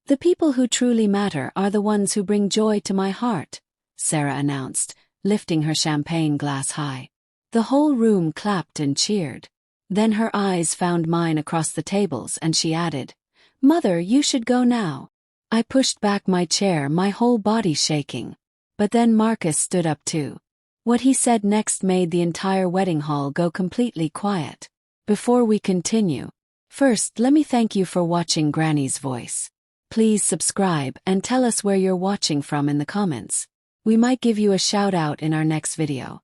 "The people who truly matter are the ones who bring joy to my heart," Sarah announced, lifting her champagne glass high. The whole room clapped and cheered. Then her eyes found mine across the tables and she added, "Mother, you should go now." I pushed back my chair, my whole body shaking. But then Marcus stood up too. What he said next made the entire wedding hall go completely quiet. Before we continue, first let me thank you for watching Granny's Voice. Please subscribe and tell us where you're watching from in the comments. We might give you a shout out in our next video.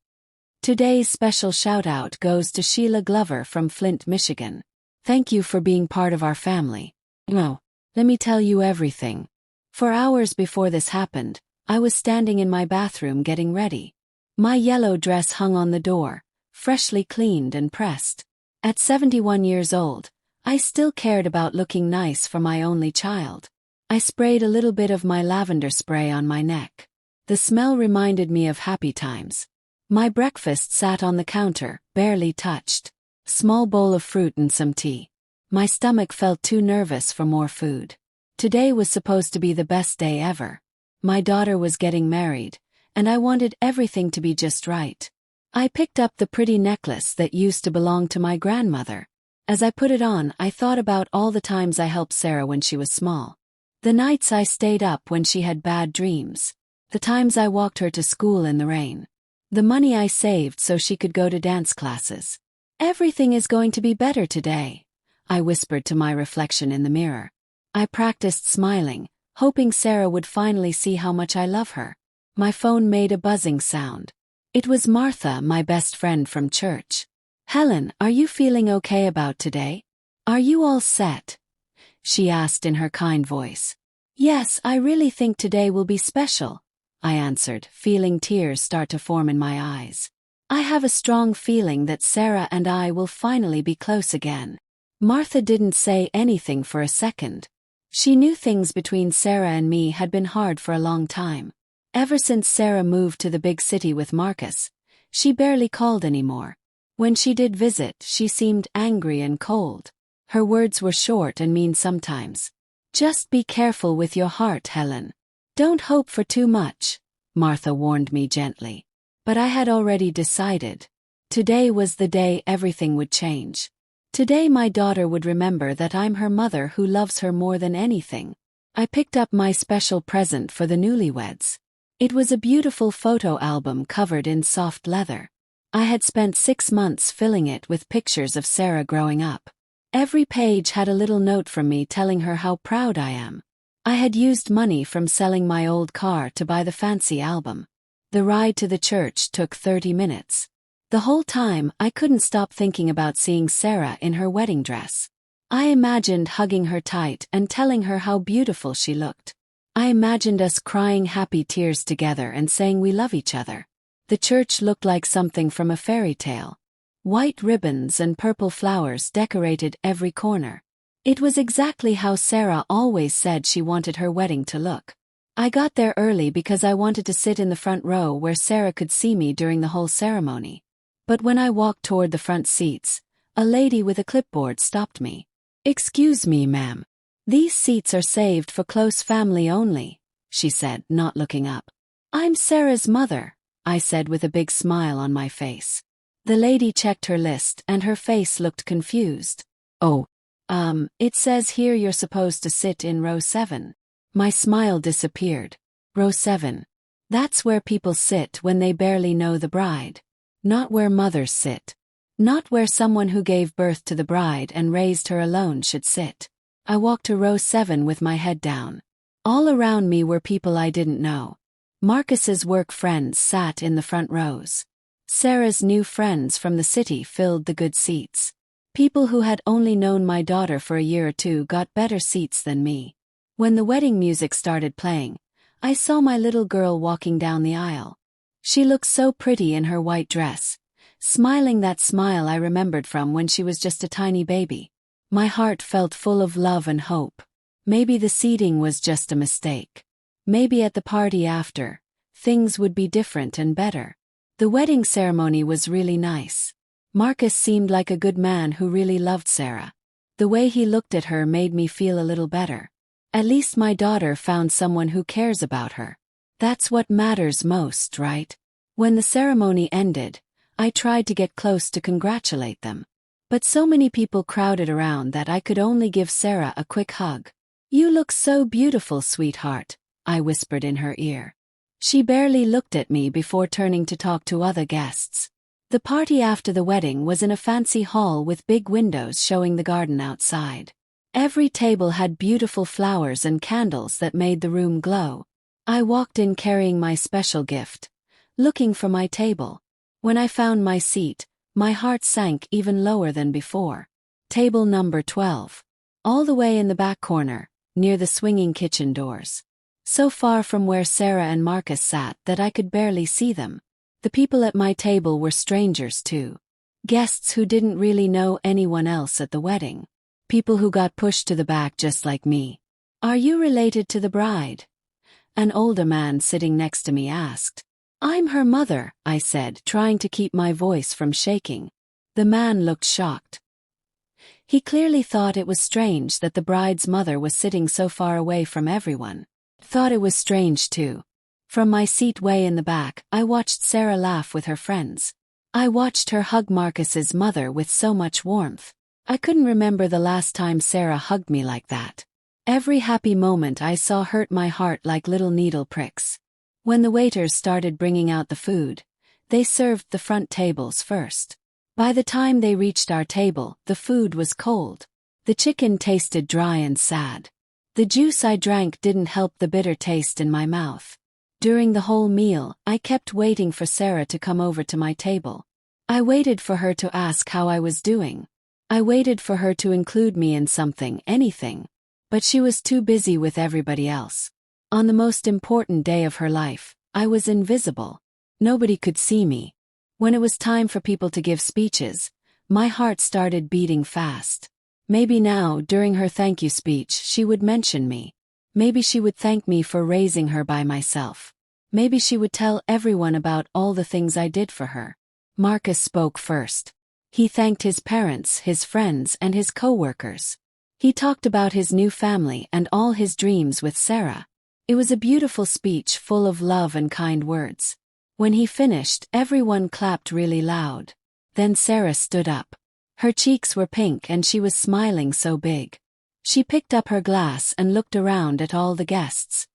Today's special shout out goes to Sheila Glover from Flint, Michigan. Thank you for being part of our family. No, let me tell you everything. For hours before this happened, I was standing in my bathroom getting ready. My yellow dress hung on the door, freshly cleaned and pressed. At 71 years old, I still cared about looking nice for my only child. I sprayed a little bit of my lavender spray on my neck. The smell reminded me of happy times. My breakfast sat on the counter, barely touched. Small bowl of fruit and some tea. My stomach felt too nervous for more food. Today was supposed to be the best day ever. My daughter was getting married, and I wanted everything to be just right. I picked up the pretty necklace that used to belong to my grandmother. As I put it on, I thought about all the times I helped Sarah when she was small. The nights I stayed up when she had bad dreams. The times I walked her to school in the rain. The money I saved so she could go to dance classes. "Everything is going to be better today," I whispered to my reflection in the mirror. I practiced smiling, hoping Sarah would finally see how much I love her. My phone made a buzzing sound. It was Martha, my best friend from church. "Helen, are you feeling okay about today? Are you all set?" she asked in her kind voice. "Yes, I really think today will be special," I answered, feeling tears start to form in my eyes. "I have a strong feeling that Sarah and I will finally be close again." Martha didn't say anything for a second. She knew things between Sarah and me had been hard for a long time. Ever since Sarah moved to the big city with Marcus, she barely called anymore. When she did visit, she seemed angry and cold. Her words were short and mean sometimes. "Just be careful with your heart, Helen. Don't hope for too much," Martha warned me gently. But I had already decided. Today was the day everything would change. Today my daughter would remember that I'm her mother who loves her more than anything. I picked up my special present for the newlyweds. It was a beautiful photo album covered in soft leather. I had spent 6 months filling it with pictures of Sarah growing up. Every page had a little note from me telling her how proud I am. I had used money from selling my old car to buy the fancy album. The ride to the church took 30 minutes. The whole time, I couldn't stop thinking about seeing Sarah in her wedding dress. I imagined hugging her tight and telling her how beautiful she looked. I imagined us crying happy tears together and saying we love each other. The church looked like something from a fairy tale. White ribbons and purple flowers decorated every corner. It was exactly how Sarah always said she wanted her wedding to look. I got there early because I wanted to sit in the front row where Sarah could see me during the whole ceremony. But when I walked toward the front seats, a lady with a clipboard stopped me. "Excuse me, ma'am. These seats are saved for close family only," she said, not looking up. "I'm Sarah's mother," I said with a big smile on my face. The lady checked her list and her face looked confused. "Oh, it says here you're supposed to sit in row 7. My smile disappeared. Row 7. That's where people sit when they barely know the bride. Not where mothers sit. Not where someone who gave birth to the bride and raised her alone should sit. I walked to row 7 with my head down. All around me were people I didn't know. Marcus's work friends sat in the front rows. Sarah's new friends from the city filled the good seats. People who had only known my daughter for a year or two got better seats than me. When the wedding music started playing, I saw my little girl walking down the aisle. She looked so pretty in her white dress, smiling that smile I remembered from when she was just a tiny baby. My heart felt full of love and hope. Maybe the seating was just a mistake. Maybe at the party after, things would be different and better. The wedding ceremony was really nice. Marcus seemed like a good man who really loved Sarah. The way he looked at her made me feel a little better. At least my daughter found someone who cares about her. That's what matters most, right? When the ceremony ended, I tried to get close to congratulate them. But so many people crowded around that I could only give Sarah a quick hug. "You look so beautiful, sweetheart," I whispered in her ear. She barely looked at me before turning to talk to other guests. The party after the wedding was in a fancy hall with big windows showing the garden outside. Every table had beautiful flowers and candles that made the room glow. I walked in carrying my special gift, looking for my table. When I found my seat, my heart sank even lower than before. Table number 12. All the way in the back corner, near the swinging kitchen doors. So far from where Sarah and Marcus sat that I could barely see them. The people at my table were strangers too. Guests who didn't really know anyone else at the wedding. People who got pushed to the back just like me. "Are you related to the bride?" An older man sitting next to me asked. "I'm her mother," I said, trying to keep my voice from shaking. The man looked shocked. He clearly thought it was strange that the bride's mother was sitting so far away from everyone. Thought it was strange too. From my seat way in the back, I watched Sarah laugh with her friends. I watched her hug Marcus's mother with so much warmth. I couldn't remember the last time Sarah hugged me like that. Every happy moment I saw hurt my heart like little needle pricks. When the waiters started bringing out the food, they served the front tables first. By the time they reached our table, the food was cold. The chicken tasted dry and sad. The juice I drank didn't help the bitter taste in my mouth. During the whole meal, I kept waiting for Sarah to come over to my table. I waited for her to ask how I was doing. I waited for her to include me in something, anything. But she was too busy with everybody else. On the most important day of her life, I was invisible. Nobody could see me. When it was time for people to give speeches, my heart started beating fast. Maybe now, during her thank you speech, she would mention me. Maybe she would thank me for raising her by myself. Maybe she would tell everyone about all the things I did for her. Marcus spoke first. He thanked his parents, his friends, and his co-workers. He talked about his new family and all his dreams with Sarah. It was a beautiful speech full of love and kind words. When he finished, everyone clapped really loud. Then Sarah stood up. Her cheeks were pink and she was smiling so big. She picked up her glass and looked around at all the guests.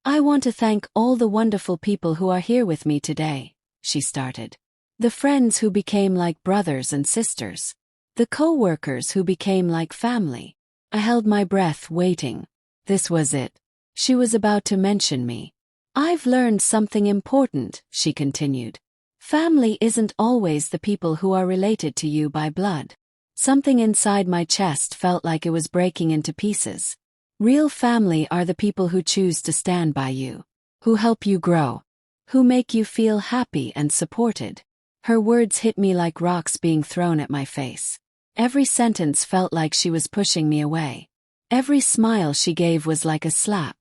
"I want to thank all the wonderful people who are here with me today," she started. "The friends who became like brothers and sisters. The co-workers who became like family." I held my breath, waiting. This was it. She was about to mention me. "I've learned something important," she continued. "Family isn't always the people who are related to you by blood." Something inside my chest felt like it was breaking into pieces. Real family are the people who choose to stand by you, who help you grow, who make you feel happy and supported. Her words hit me like rocks being thrown at my face. Every sentence felt like she was pushing me away. Every smile she gave was like a slap.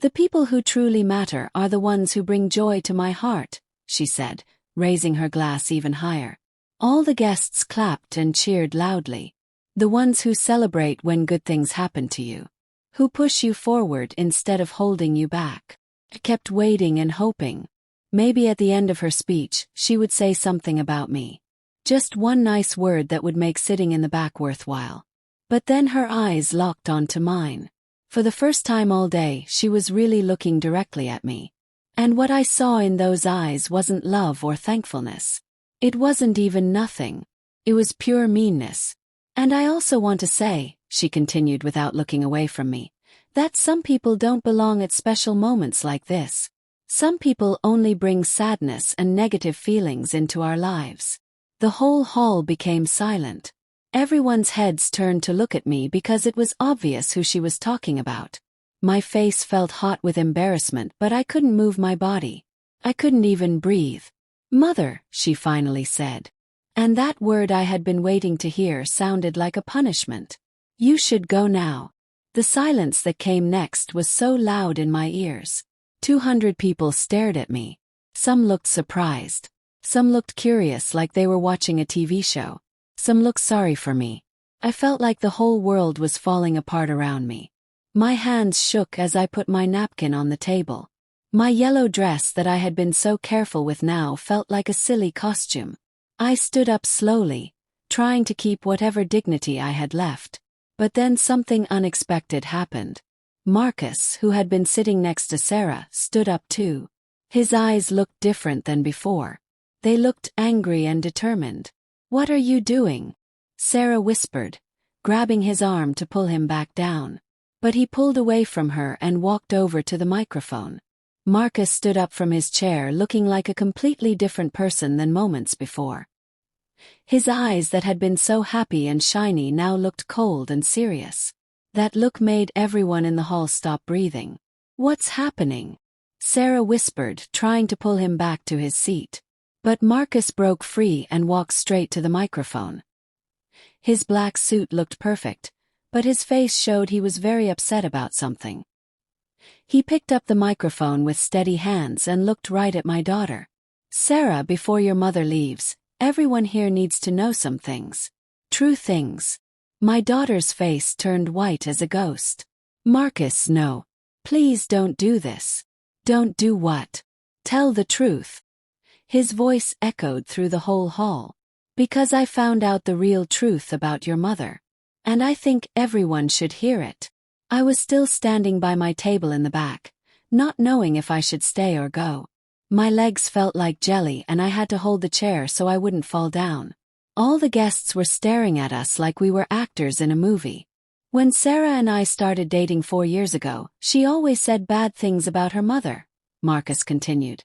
"The people who truly matter are the ones who bring joy to my heart," she said, raising her glass even higher. All the guests clapped and cheered loudly. "The ones who celebrate when good things happen to you. Who push you forward instead of holding you back." I kept waiting and hoping. Maybe at the end of her speech, she would say something about me. Just one nice word that would make sitting in the back worthwhile. But then her eyes locked onto mine. For the first time all day, she was really looking directly at me. And what I saw in those eyes wasn't love or thankfulness. It wasn't even nothing. It was pure meanness. "And I also want to say," she continued without looking away from me, "that some people don't belong at special moments like this. Some people only bring sadness and negative feelings into our lives. The whole hall became silent. Everyone's heads turned to look at me because it was obvious who she was talking about. My face felt hot with embarrassment, but I couldn't move my body. I couldn't even breathe. "Mother," she finally said. And that word I had been waiting to hear sounded like a punishment. "You should go now." The silence that came next was so loud in my ears. 200 people stared at me. Some looked surprised. Some looked curious, like they were watching a TV show. Some looked sorry for me. I felt like the whole world was falling apart around me. My hands shook as I put my napkin on the table. My yellow dress that I had been so careful with now felt like a silly costume. I stood up slowly, trying to keep whatever dignity I had left. But then something unexpected happened. Marcus, who had been sitting next to Sarah, stood up too. His eyes looked different than before. They looked angry and determined. "What are you doing?" Sarah whispered, grabbing his arm to pull him back down. But he pulled away from her and walked over to the microphone. Marcus stood up from his chair looking like a completely different person than moments before. His eyes that had been so happy and shiny now looked cold and serious. That look made everyone in the hall stop breathing. "What's happening?" Sarah whispered, trying to pull him back to his seat. But Marcus broke free and walked straight to the microphone. His black suit looked perfect, but his face showed he was very upset about something. He picked up the microphone with steady hands and looked right at my daughter. "Sarah, before your mother leaves, everyone here needs to know some things. True things." My daughter's face turned white as a ghost. "Marcus, no. Please don't do this." "Don't do what?" "Tell the truth." His voice echoed through the whole hall. "Because I found out the real truth about your mother. And I think everyone should hear it." I was still standing by my table in the back, not knowing if I should stay or go. My legs felt like jelly and I had to hold the chair so I wouldn't fall down. All the guests were staring at us like we were actors in a movie. "When Sarah and I started dating 4 years ago, she always said bad things about her mother," Marcus continued,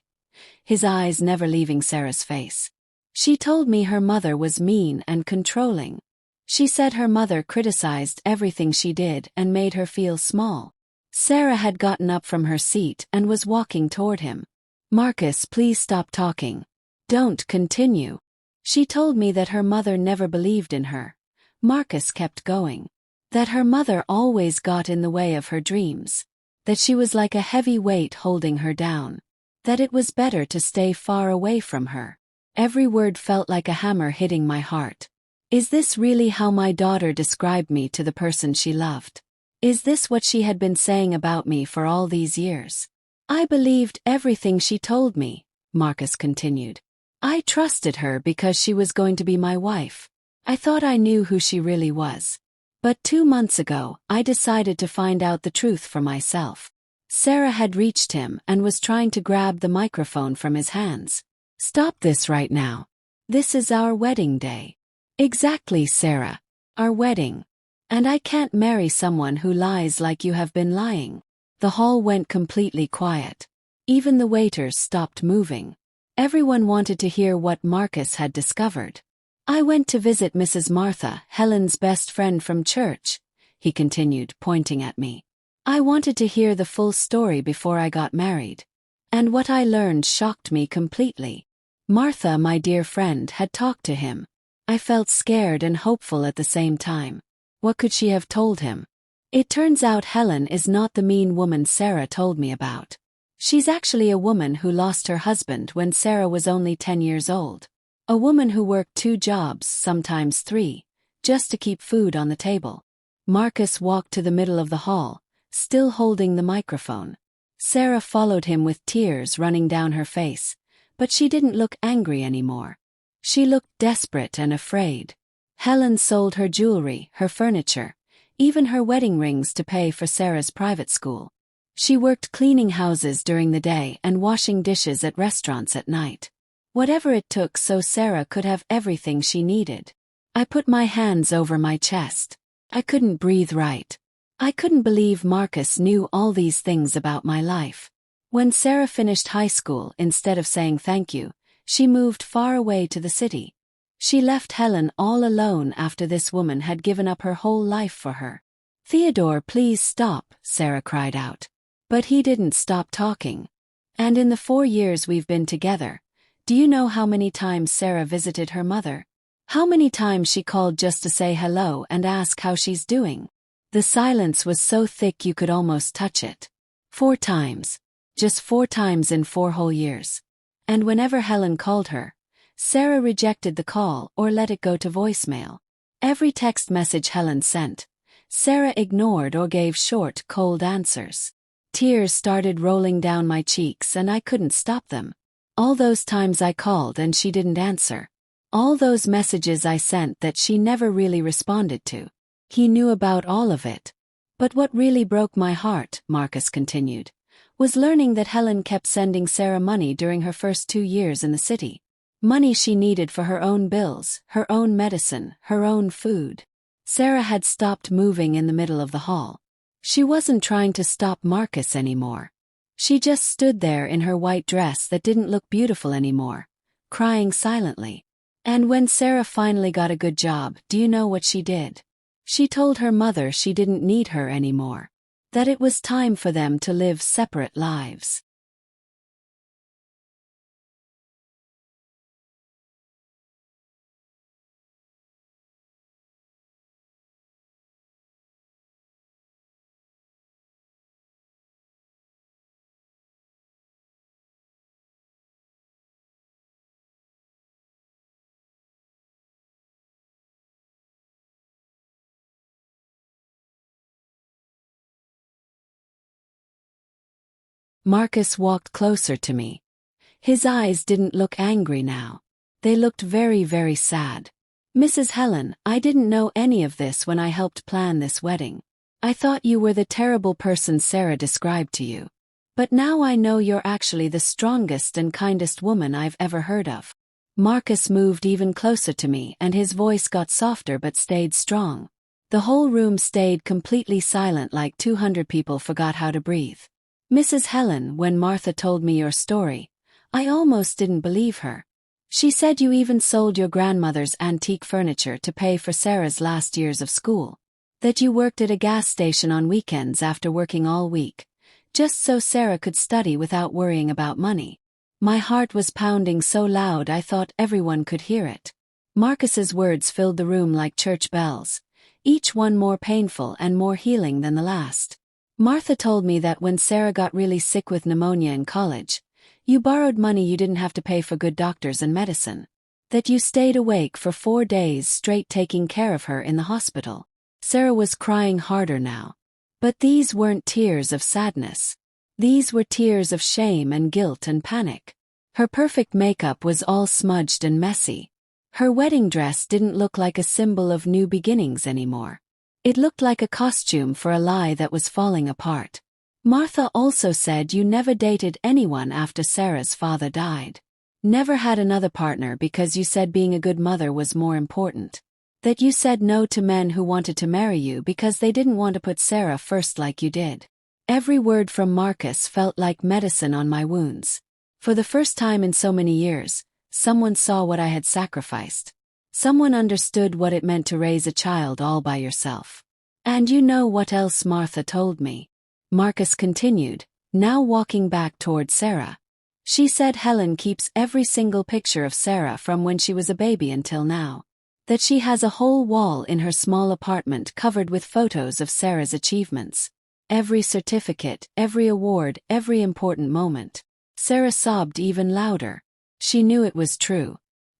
his eyes never leaving Sarah's face. "She told me her mother was mean and controlling. She said her mother criticized everything she did and made her feel small." Sarah had gotten up from her seat and was walking toward him. "Marcus, please stop talking. Don't continue." "She told me that her mother never believed in her." Marcus kept going. "That her mother always got in the way of her dreams. That she was like a heavy weight holding her down. That it was better to stay far away from her." Every word felt like a hammer hitting my heart. Is this really how my daughter described me to the person she loved? Is this what she had been saying about me for all these years? "I believed everything she told me," Marcus continued. "I trusted her because she was going to be my wife. I thought I knew who she really was. But 2 months ago, I decided to find out the truth for myself." Sarah had reached him and was trying to grab the microphone from his hands. "Stop this right now. This is our wedding day." "Exactly, Sarah. Our wedding. And I can't marry someone who lies like you have been lying." The hall went completely quiet. Even the waiters stopped moving. Everyone wanted to hear what Marcus had discovered. "I went to visit Mrs. Martha, Helen's best friend from church," he continued, pointing at me. "I wanted to hear the full story before I got married. And what I learned shocked me completely. Martha, my dear friend, had talked to him. I felt scared and hopeful at the same time. What could she have told him? It turns out Helen is not the mean woman Sarah told me about. She's actually a woman who lost her husband when Sarah was only 10 years old. A woman who worked 2 jobs, sometimes 3, just to keep food on the table." Marcus walked to the middle of the hall, still holding the microphone. Sarah followed him with tears running down her face, but she didn't look angry anymore. She looked desperate and afraid. Helen sold her jewelry, her furniture, even her wedding rings to pay for Sarah's private school. She worked cleaning houses during the day and washing dishes at restaurants at night. Whatever it took so Sarah could have everything she needed. I put my hands over my chest. I couldn't breathe right. I couldn't believe Marcus knew all these things about my life. When Sarah finished high school, instead of saying thank you, she moved far away to the city. She left Helen all alone after this woman had given up her whole life for her. "Theodore, please stop," Sarah cried out. But he didn't stop talking. "And in the 4 years we've been together, do you know how many times Sarah visited her mother? How many times she called just to say hello and ask how she's doing?" The silence was so thick you could almost touch it. 4 times. Just 4 times in 4 whole years. And whenever Helen called her, Sarah rejected the call or let it go to voicemail. Every text message Helen sent, Sarah ignored or gave short, cold answers. Tears started rolling down my cheeks and I couldn't stop them. All those times I called and she didn't answer. All those messages I sent that she never really responded to. He knew about all of it. But what really broke my heart, Marcus continued, was learning that Helen kept sending Sarah money during her first 2 years in the city. Money she needed for her own bills, her own medicine, her own food. Sarah had stopped moving in the middle of the hall. She wasn't trying to stop Marcus anymore. She just stood there in her white dress that didn't look beautiful anymore, crying silently. And when Sarah finally got a good job, do you know what she did? She told her mother she didn't need her anymore. That it was time for them to live separate lives. Marcus walked closer to me. His eyes didn't look angry now. They looked very, very sad. "Mrs. Helen, I didn't know any of this when I helped plan this wedding. I thought you were the terrible person Sarah described to you. But now I know you're actually the strongest and kindest woman I've ever heard of." Marcus moved even closer to me and his voice got softer but stayed strong. The whole room stayed completely silent like 200 people forgot how to breathe. "Mrs. Helen, when Martha told me your story, I almost didn't believe her. She said you even sold your grandmother's antique furniture to pay for Sarah's last years of school. That you worked at a gas station on weekends after working all week, just so Sarah could study without worrying about money." My heart was pounding so loud I thought everyone could hear it. Marcus's words filled the room like church bells, each one more painful and more healing than the last. "Martha told me that when Sarah got really sick with pneumonia in college, you borrowed money you didn't have to pay for good doctors and medicine. That you stayed awake for 4 days straight taking care of her in the hospital." Sarah was crying harder now. But these weren't tears of sadness. These were tears of shame and guilt and panic. Her perfect makeup was all smudged and messy. Her wedding dress didn't look like a symbol of new beginnings anymore. It looked like a costume for a lie that was falling apart. "Martha also said you never dated anyone after Sarah's father died. Never had another partner because you said being a good mother was more important. That you said no to men who wanted to marry you because they didn't want to put Sarah first like you did." Every word from Marcus felt like medicine on my wounds. For the first time in so many years, someone saw what I had sacrificed. Someone understood what it meant to raise a child all by yourself. "And you know what else Martha told me?" Marcus continued, now walking back toward Sarah. "She said Helen keeps every single picture of Sarah from when she was a baby until now. That she has a whole wall in her small apartment covered with photos of Sarah's achievements. Every certificate, every award, every important moment." Sarah sobbed even louder. She knew it was true.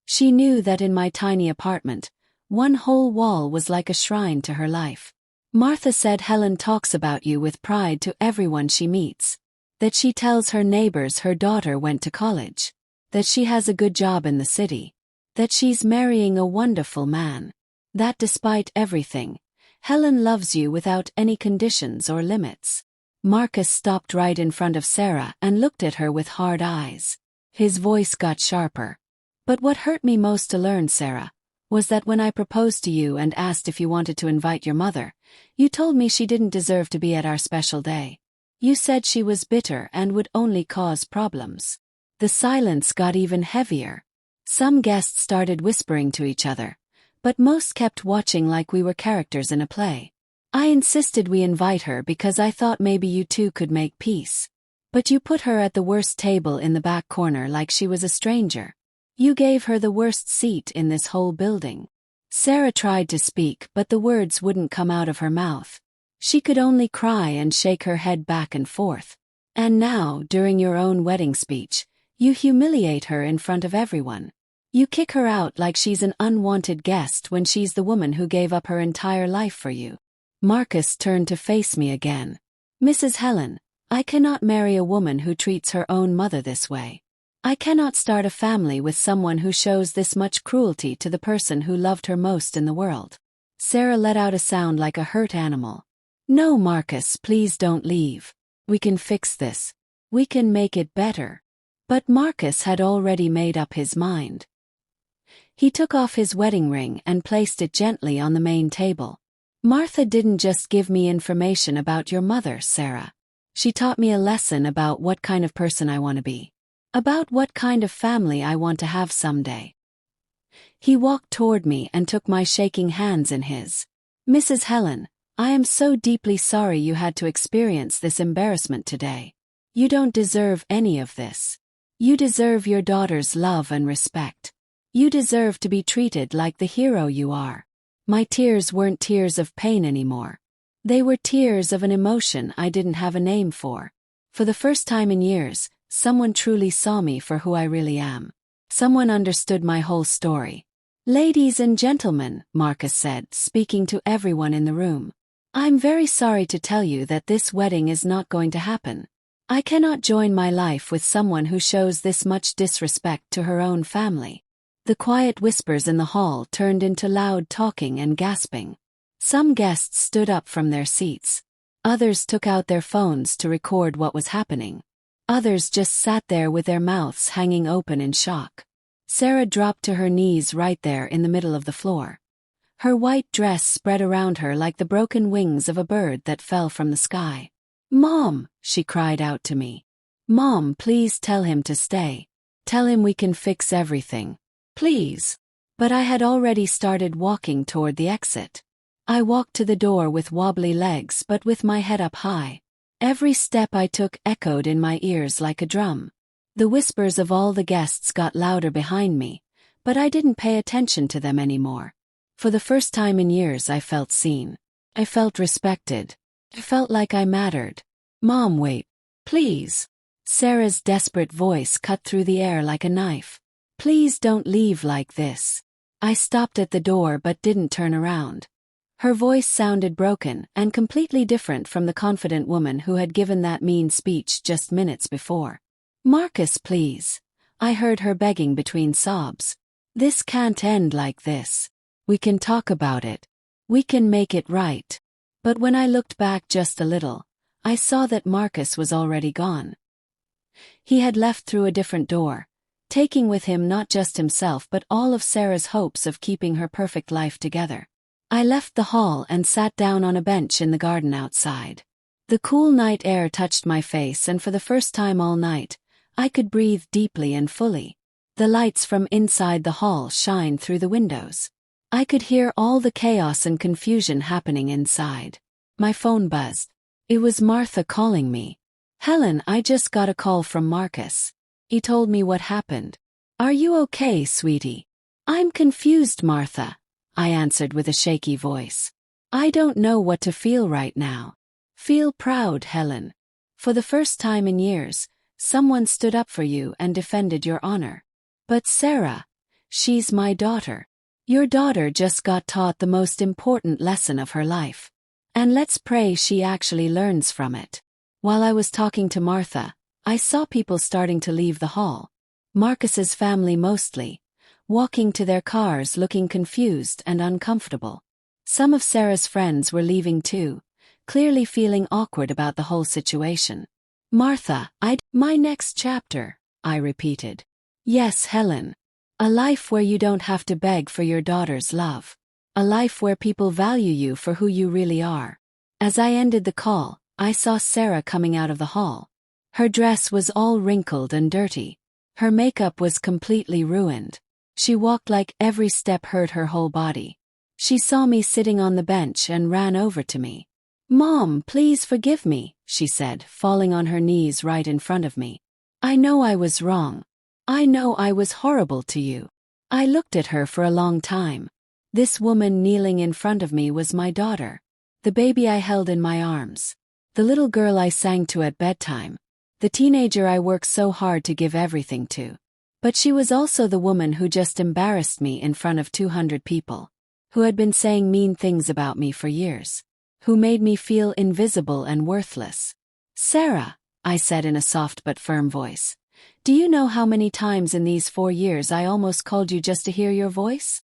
She knew that in my tiny apartment, one whole wall was like a shrine to her life. "Martha said Helen talks about you with pride to everyone she meets. That she tells her neighbors her daughter went to college. That she has a good job in the city. That she's marrying a wonderful man. That despite everything, Helen loves you without any conditions or limits." Marcus stopped right in front of Sarah and looked at her with hard eyes. His voice got sharper. "But what hurt me most to learn, Sarah, was that when I proposed to you and asked if you wanted to invite your mother, you told me she didn't deserve to be at our special day. You said she was bitter and would only cause problems." The silence got even heavier. Some guests started whispering to each other, but most kept watching like we were characters in a play. I insisted we invite her because I thought maybe you two could make peace. But you put her at the worst table in the back corner like she was a stranger. You gave her the worst seat in this whole building. Sarah tried to speak, but the words wouldn't come out of her mouth. She could only cry and shake her head back and forth. And now, during your own wedding speech, you humiliate her in front of everyone. You kick her out like she's an unwanted guest when she's the woman who gave up her entire life for you. Marcus turned to face me again. Mrs. Helen, I cannot marry a woman who treats her own mother this way. I cannot start a family with someone who shows this much cruelty to the person who loved her most in the world. Sarah let out a sound like a hurt animal. No, Marcus, please don't leave. We can fix this. We can make it better. But Marcus had already made up his mind. He took off his wedding ring and placed it gently on the main table. Martha didn't just give me information about your mother, Sarah. She taught me a lesson about what kind of person I want to be. About what kind of family I want to have someday. He walked toward me and took my shaking hands in his. Mrs. Helen, I am so deeply sorry you had to experience this embarrassment today. You don't deserve any of this. You deserve your daughter's love and respect. You deserve to be treated like the hero you are. My tears weren't tears of pain anymore. They were tears of an emotion I didn't have a name for. For the first time in years, someone truly saw me for who I really am. Someone understood my whole story. Ladies and gentlemen, Marcus said, speaking to everyone in the room. I'm very sorry to tell you that this wedding is not going to happen. I cannot join my life with someone who shows this much disrespect to her own family. The quiet whispers in the hall turned into loud talking and gasping. Some guests stood up from their seats. Others took out their phones to record what was happening. Others just sat there with their mouths hanging open in shock. Sarah dropped to her knees right there in the middle of the floor. Her white dress spread around her like the broken wings of a bird that fell from the sky. Mom, she cried out to me. Mom, please tell him to stay. Tell him we can fix everything. Please. But I had already started walking toward the exit. I walked to the door with wobbly legs but with my head up high. Every step I took echoed in my ears like a drum. The whispers of all the guests got louder behind me, but I didn't pay attention to them anymore. For the first time in years I felt seen. I felt respected. I felt like I mattered. Mom, wait. Please. Sarah's desperate voice cut through the air like a knife. Please don't leave like this. I stopped at the door but didn't turn around. Her voice sounded broken and completely different from the confident woman who had given that mean speech just minutes before. Marcus, please. I heard her begging between sobs. This can't end like this. We can talk about it. We can make it right. But when I looked back just a little, I saw that Marcus was already gone. He had left through a different door, taking with him not just himself but all of Sarah's hopes of keeping her perfect life together. I left the hall and sat down on a bench in the garden outside. The cool night air touched my face and for the first time all night, I could breathe deeply and fully. The lights from inside the hall shined through the windows. I could hear all the chaos and confusion happening inside. My phone buzzed. It was Martha calling me. Helen, I just got a call from Marcus. He told me what happened. Are you okay, sweetie? I'm confused, Martha, I answered with a shaky voice. I don't know what to feel right now. Feel proud, Helen. For the first time in years, someone stood up for you and defended your honor. But Sarah, she's my daughter. Your daughter just got taught the most important lesson of her life. And let's pray she actually learns from it. While I was talking to Martha, I saw people starting to leave the hall. Marcus's family mostly, walking to their cars looking confused and uncomfortable. Some of Sarah's friends were leaving too, clearly feeling awkward about the whole situation. Martha, my next chapter, I repeated. Yes, Helen. A life where you don't have to beg for your daughter's love. A life where people value you for who you really are. As I ended the call, I saw Sarah coming out of the hall. Her dress was all wrinkled and dirty. Her makeup was completely ruined. She walked like every step hurt her whole body. She saw me sitting on the bench and ran over to me. "Mom, please forgive me," she said, falling on her knees right in front of me. "I know I was wrong. I know I was horrible to you." I looked at her for a long time. This woman kneeling in front of me was my daughter. The baby I held in my arms. The little girl I sang to at bedtime. The teenager I worked so hard to give everything to. But she was also the woman who just embarrassed me in front of 200 people. Who had been saying mean things about me for years. Who made me feel invisible and worthless. "Sarah," I said in a soft but firm voice. "Do you know how many times in these 4 years I almost called you just to hear your voice?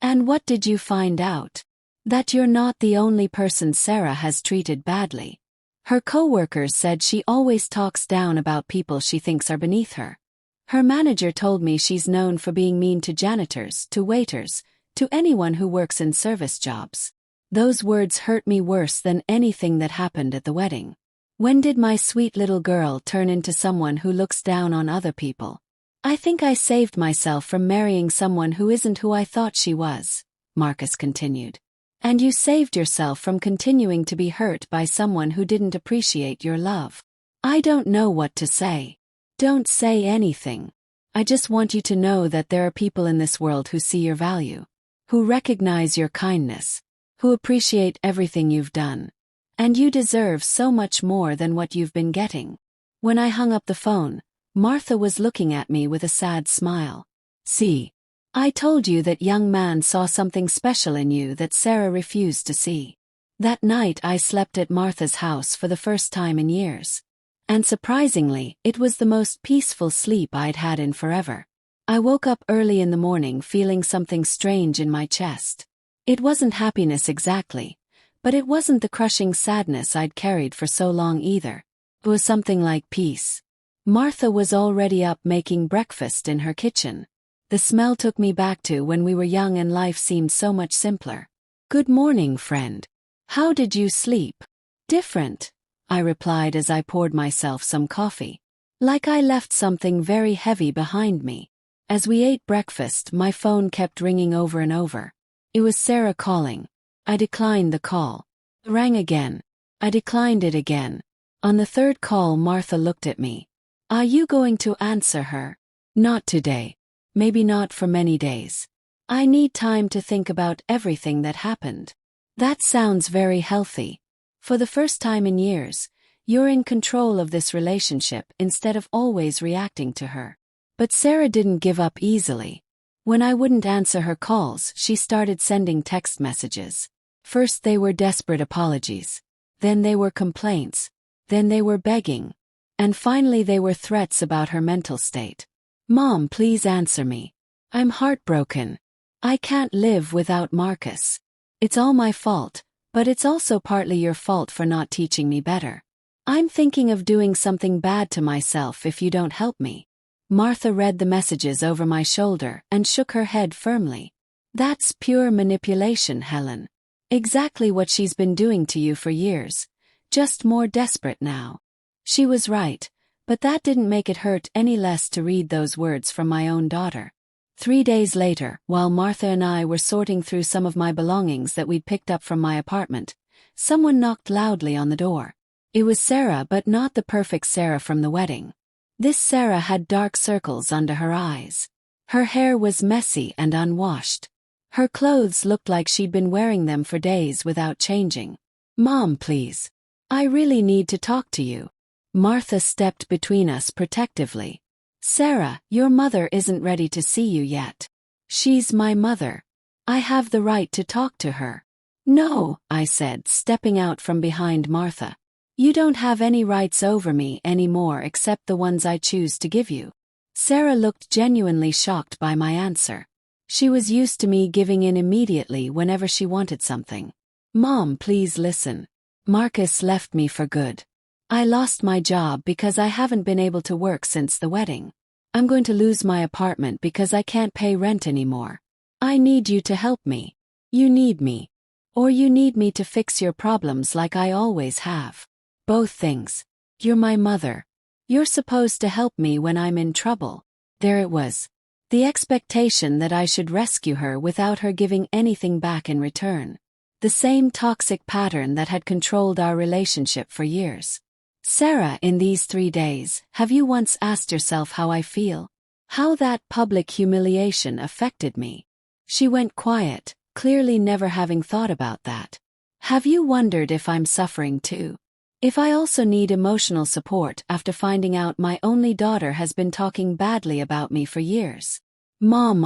And what did you find out? That you're not the only person Sarah has treated badly. Her co-workers said she always talks down about people she thinks are beneath her. Her manager told me she's known for being mean to janitors, to waiters, to anyone who works in service jobs. Those words hurt me worse than anything that happened at the wedding. When did my sweet little girl turn into someone who looks down on other people? I think I saved myself from marrying someone who isn't who I thought she was," Marcus continued. "And you saved yourself from continuing to be hurt by someone who didn't appreciate your love. I don't know what to say." "Don't say anything. I just want you to know that there are people in this world who see your value, who recognize your kindness, who appreciate everything you've done. And you deserve so much more than what you've been getting." When I hung up the phone, Martha was looking at me with a sad smile. "See, I told you that young man saw something special in you that Sarah refused to see." That night I slept at Martha's house for the first time in years. And surprisingly, it was the most peaceful sleep I'd had in forever. I woke up early in the morning feeling something strange in my chest. It wasn't happiness exactly, but it wasn't the crushing sadness I'd carried for so long either. It was something like peace. Martha was already up making breakfast in her kitchen. The smell took me back to when we were young and life seemed so much simpler. "Good morning, friend. How did you sleep?" "Different," I replied as I poured myself some coffee. "Like I left something very heavy behind me." As we ate breakfast, my phone kept ringing over and over. It was Sarah calling. I declined the call. It rang again. I declined it again. On the third call, Martha looked at me. "Are you going to answer her?" "Not today. Maybe not for many days. I need time to think about everything that happened." "That sounds very healthy. For the first time in years, you're in control of this relationship instead of always reacting to her." But Sarah didn't give up easily. When I wouldn't answer her calls, she started sending text messages. First they were desperate apologies. Then they were complaints. Then they were begging. And finally they were threats about her mental state. "Mom, please answer me. I'm heartbroken. I can't live without Marcus. It's all my fault, but it's also partly your fault for not teaching me better. I'm thinking of doing something bad to myself if you don't help me." Martha read the messages over my shoulder and shook her head firmly. "That's pure manipulation, Helen. Exactly what she's been doing to you for years, just more desperate now." She was right, but that didn't make it hurt any less to read those words from my own daughter. 3 days later, while Martha and I were sorting through some of my belongings that we'd picked up from my apartment, someone knocked loudly on the door. It was Sarah, but not the perfect Sarah from the wedding. This Sarah had dark circles under her eyes. Her hair was messy and unwashed. Her clothes looked like she'd been wearing them for days without changing. "Mom, please. I really need to talk to you." Martha stepped between us protectively. "Sarah, your mother isn't ready to see you yet. She's my mother. I have the right to talk to her." "No," I said, stepping out from behind Martha. "You don't have any rights over me anymore except the ones I choose to give you." Sarah looked genuinely shocked by my answer. She was used to me giving in immediately whenever she wanted something. "Mom, please listen. Marcus left me for good. I lost my job because I haven't been able to work since the wedding. I'm going to lose my apartment because I can't pay rent anymore. I need you to help me. You need me. Or you need me to fix your problems like I always have. Both things. You're my mother. You're supposed to help me when I'm in trouble." There it was. The expectation that I should rescue her without her giving anything back in return. The same toxic pattern that had controlled our relationship for years. Sarah, in these 3 days, have you once asked yourself how I feel? How that public humiliation affected me? She went quiet, clearly never having thought about that. Have you wondered if I'm suffering too? If I also need emotional support after finding out my only daughter has been talking badly about me for years? Mom,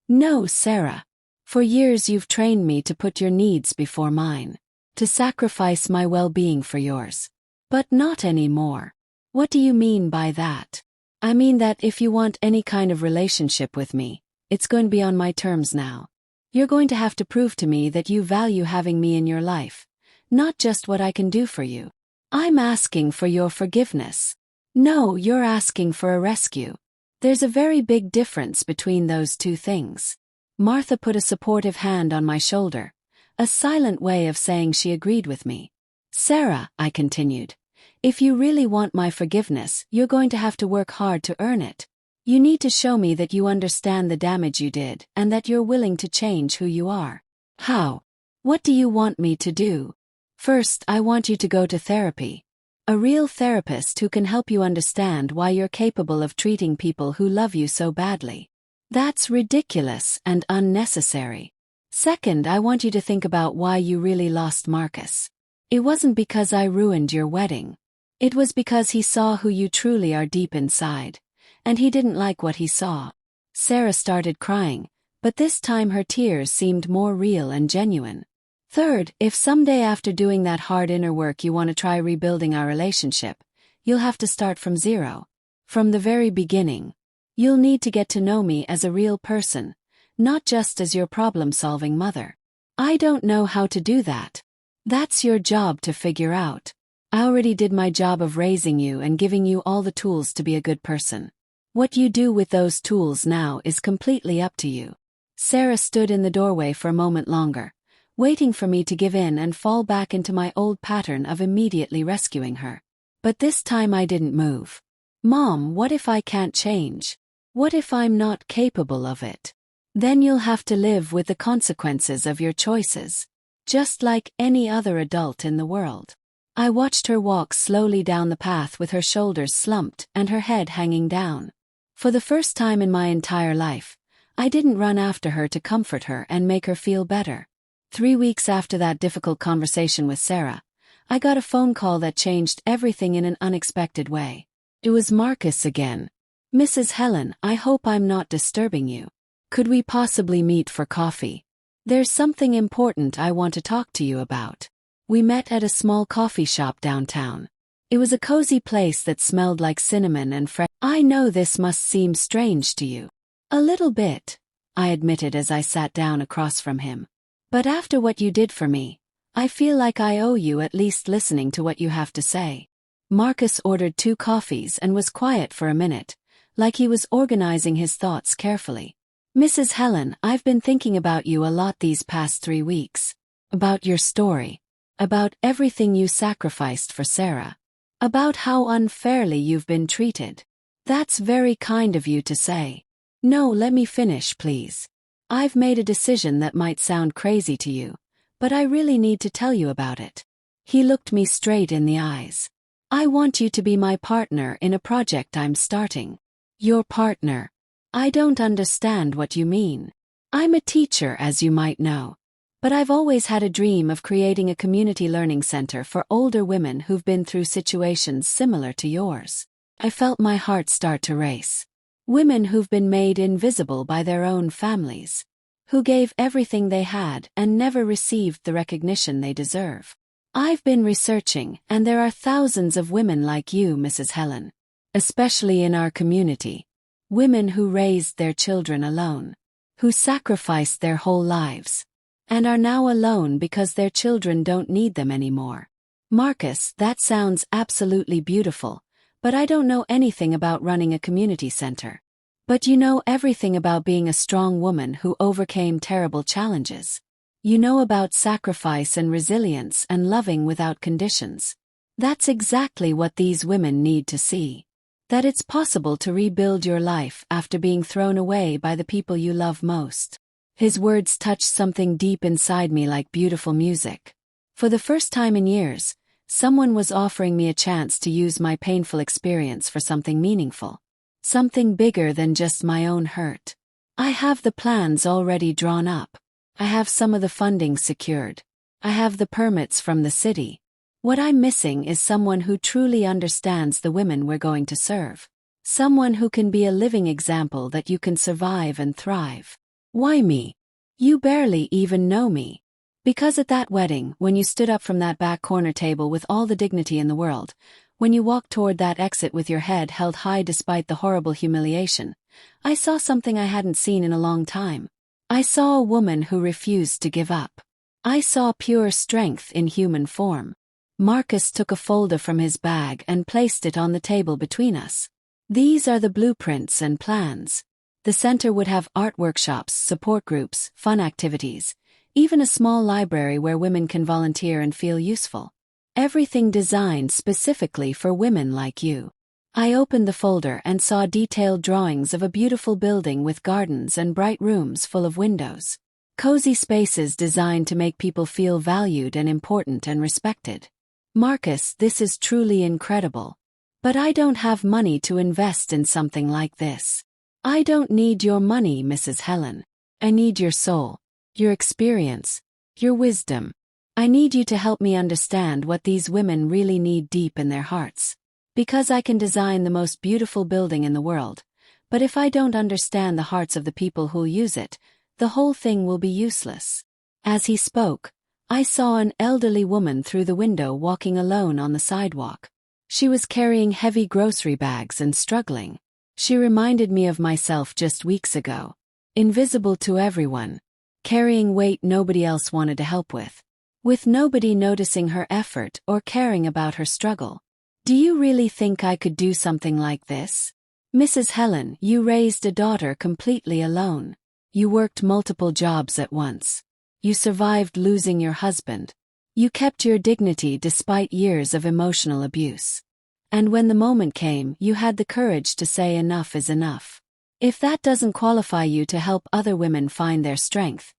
No, Sarah. For years you've trained me to put your needs before mine. To sacrifice my well-being for yours. But not anymore. What do you mean by that? I mean that if you want any kind of relationship with me, it's going to be on my terms now. You're going to have to prove to me that you value having me in your life, not just what I can do for you. I'm asking for your forgiveness. No, you're asking for a rescue. There's a very big difference between those two things. Martha put a supportive hand on my shoulder, a silent way of saying she agreed with me. Sarah, I continued, if you really want my forgiveness, you're going to have to work hard to earn it. You need to show me that you understand the damage you did and that you're willing to change who you are. How? What do you want me to do? First, I want you to go to therapy. A real therapist who can help you understand why you're capable of treating people who love you so badly. That's ridiculous and unnecessary. Second, I want you to think about why you really lost Marcus. It wasn't because I ruined your wedding. It was because he saw who you truly are deep inside, and he didn't like what he saw. Sarah started crying, but this time her tears seemed more real and genuine. Third, if someday after doing that hard inner work you want to try rebuilding our relationship, you'll have to start from zero. From the very beginning. You'll need to get to know me as a real person, not just as your problem-solving mother. I don't know how to do that. That's your job to figure out. I already did my job of raising you and giving you all the tools to be a good person. What you do with those tools now is completely up to you. Sarah stood in the doorway for a moment longer, waiting for me to give in and fall back into my old pattern of immediately rescuing her. But this time I didn't move. Mom, what if I can't change? What if I'm not capable of it? Then you'll have to live with the consequences of your choices. Just like any other adult in the world. I watched her walk slowly down the path with her shoulders slumped and her head hanging down. For the first time in my entire life, I didn't run after her to comfort her and make her feel better. 3 weeks after that difficult conversation with Sarah, I got a phone call that changed everything in an unexpected way. It was Marcus again. Mrs. Helen, I hope I'm not disturbing you. Could we possibly meet for coffee? There's something important I want to talk to you about. We met at a small coffee shop downtown. It was a cozy place that smelled like cinnamon and fresh. I know this must seem strange to you. A little bit, I admitted as I sat down across from him. But after what you did for me, I feel like I owe you at least listening to what you have to say. Marcus ordered 2 coffees and was quiet for a minute, like he was organizing his thoughts carefully. Mrs. Helen, I've been thinking about you a lot these past 3 weeks. About your story. About everything you sacrificed for Sarah. About how unfairly you've been treated. That's very kind of you to say. No, let me finish, please. I've made a decision that might sound crazy to you, but I really need to tell you about it. He looked me straight in the eyes. I want you to be my partner in a project I'm starting. Your partner. I don't understand what you mean. I'm a teacher, as you might know. But I've always had a dream of creating a community learning center for older women who've been through situations similar to yours. I felt my heart start to race. Women who've been made invisible by their own families. Who gave everything they had and never received the recognition they deserve. I've been researching, and there are thousands of women like you, Mrs. Helen. Especially in our community. Women who raised their children alone. Who sacrificed their whole lives. And are now alone because their children don't need them anymore. Marcus, that sounds absolutely beautiful, but I don't know anything about running a community center. But you know everything about being a strong woman who overcame terrible challenges. You know about sacrifice and resilience and loving without conditions. That's exactly what these women need to see. That it's possible to rebuild your life after being thrown away by the people you love most. His words touched something deep inside me like beautiful music. For the first time in years, someone was offering me a chance to use my painful experience for something meaningful. Something bigger than just my own hurt. I have the plans already drawn up. I have some of the funding secured. I have the permits from the city. What I'm missing is someone who truly understands the women we're going to serve. Someone who can be a living example that you can survive and thrive. Why me? You barely even know me. Because at that wedding, when you stood up from that back corner table with all the dignity in the world, when you walked toward that exit with your head held high despite the horrible humiliation, I saw something I hadn't seen in a long time. I saw a woman who refused to give up. I saw pure strength in human form. Marcus took a folder from his bag and placed it on the table between us. These are the blueprints and plans. The center would have art workshops, support groups, fun activities, even a small library where women can volunteer and feel useful. Everything designed specifically for women like you. I opened the folder and saw detailed drawings of a beautiful building with gardens and bright rooms full of windows. Cozy spaces designed to make people feel valued and important and respected. Marcus, this is truly incredible. But I don't have money to invest in something like this. I don't need your money, Mrs. Helen. I need your soul, your experience, your wisdom. I need you to help me understand what these women really need deep in their hearts. Because I can design the most beautiful building in the world, but if I don't understand the hearts of the people who'll use it, the whole thing will be useless. As he spoke, I saw an elderly woman through the window walking alone on the sidewalk. She was carrying heavy grocery bags and struggling. She reminded me of myself just weeks ago. Invisible to everyone. Carrying weight nobody else wanted to help with nobody noticing her effort or caring about her struggle. Do you really think I could do something like this? Mrs. Helen, you raised a daughter completely alone. You worked multiple jobs at once. You survived losing your husband. You kept your dignity despite years of emotional abuse. And when the moment came, you had the courage to say enough is enough. If that doesn't qualify you to help other women find their strength,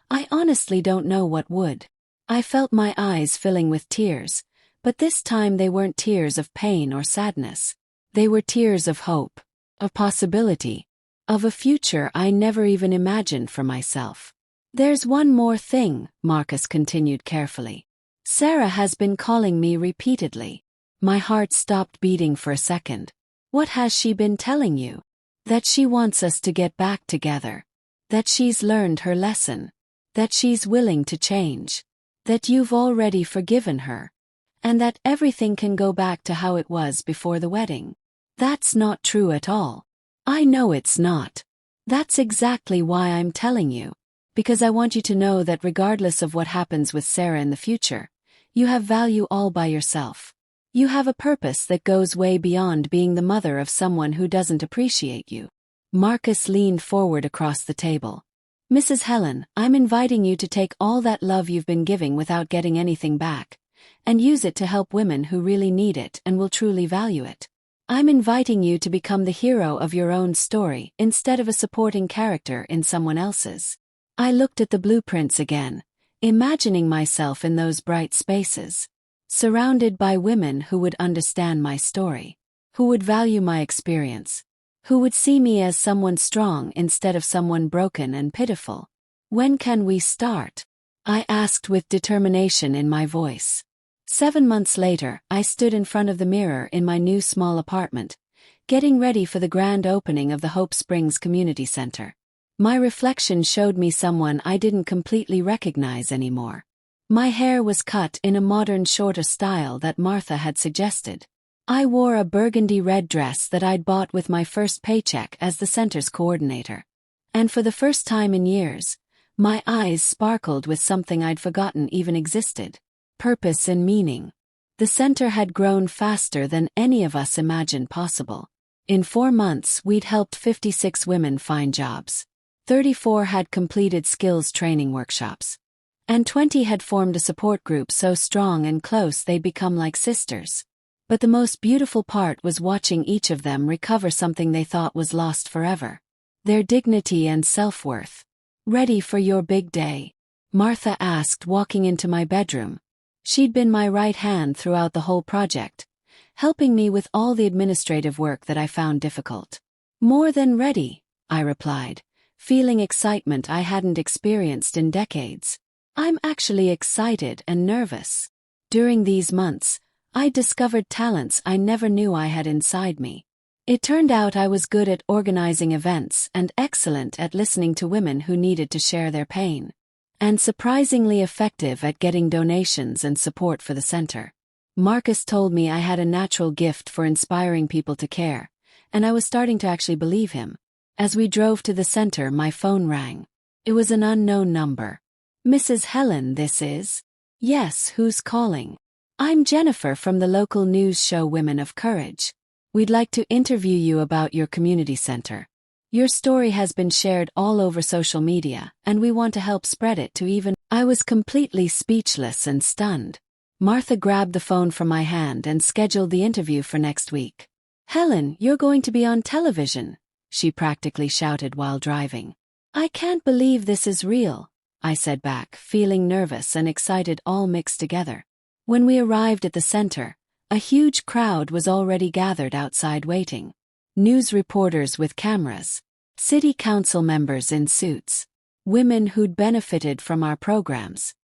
I honestly don't know what would. I felt my eyes filling with tears, but this time they weren't tears of pain or sadness. They were tears of hope, of possibility, of a future I never even imagined for myself. There's one more thing, Marcus continued carefully. Sarah has been calling me repeatedly. My heart stopped beating for a second. What has she been telling you? That she wants us to get back together. That she's learned her lesson. That she's willing to change. That you've already forgiven her. And that everything can go back to how it was before the wedding. That's not true at all. I know it's not. That's exactly why I'm telling you. Because I want you to know that regardless of what happens with Sarah in the future, you have value all by yourself. You have a purpose that goes way beyond being the mother of someone who doesn't appreciate you. Marcus leaned forward across the table. Mrs. Helen, I'm inviting you to take all that love you've been giving without getting anything back, and use it to help women who really need it and will truly value it. I'm inviting you to become the hero of your own story instead of a supporting character in someone else's. I looked at the blueprints again, imagining myself in those bright spaces, surrounded by women who would understand my story, who would value my experience, who would see me as someone strong instead of someone broken and pitiful. When can we start? I asked with determination in my voice. 7 months later, I stood in front of the mirror in my new small apartment, getting ready for the grand opening of the Hope Springs Community Center. My reflection showed me someone I didn't completely recognize anymore. My hair was cut in a modern shorter style that Martha had suggested. I wore a burgundy red dress that I'd bought with my first paycheck as the center's coordinator. And for the first time in years, my eyes sparkled with something I'd forgotten even existed. Purpose and meaning. The center had grown faster than any of us imagined possible. In 4 months, we'd helped 56 women find jobs. 34 had completed skills training workshops. And 20 had formed a support group so strong and close they'd become like sisters. But the most beautiful part was watching each of them recover something they thought was lost forever. Their dignity and self-worth. "Ready for your big day?" Martha asked, walking into my bedroom. She'd been my right hand throughout the whole project, helping me with all the administrative work that I found difficult. "More than ready," I replied, feeling excitement I hadn't experienced in decades. "I'm actually excited and nervous." During these months, I discovered talents I never knew I had inside me. It turned out I was good at organizing events and excellent at listening to women who needed to share their pain, and surprisingly effective at getting donations and support for the center. Marcus told me I had a natural gift for inspiring people to care, and I was starting to actually believe him. As we drove to the center, my phone rang. It was an unknown number. "Mrs. Helen, this is?" "Yes, who's calling?" "I'm Jennifer from the local news show Women of Courage. We'd like to interview you about your community center. Your story has been shared all over social media, and we want to help spread it to even—" I was completely speechless and stunned. Martha grabbed the phone from my hand and scheduled the interview for next week. "Helen, you're going to be on television," she practically shouted while driving. "I can't believe this is real," I said back, feeling nervous and excited all mixed together. When we arrived at the center, a huge crowd was already gathered outside waiting. News reporters with cameras, city council members in suits, women who'd benefited from our programs,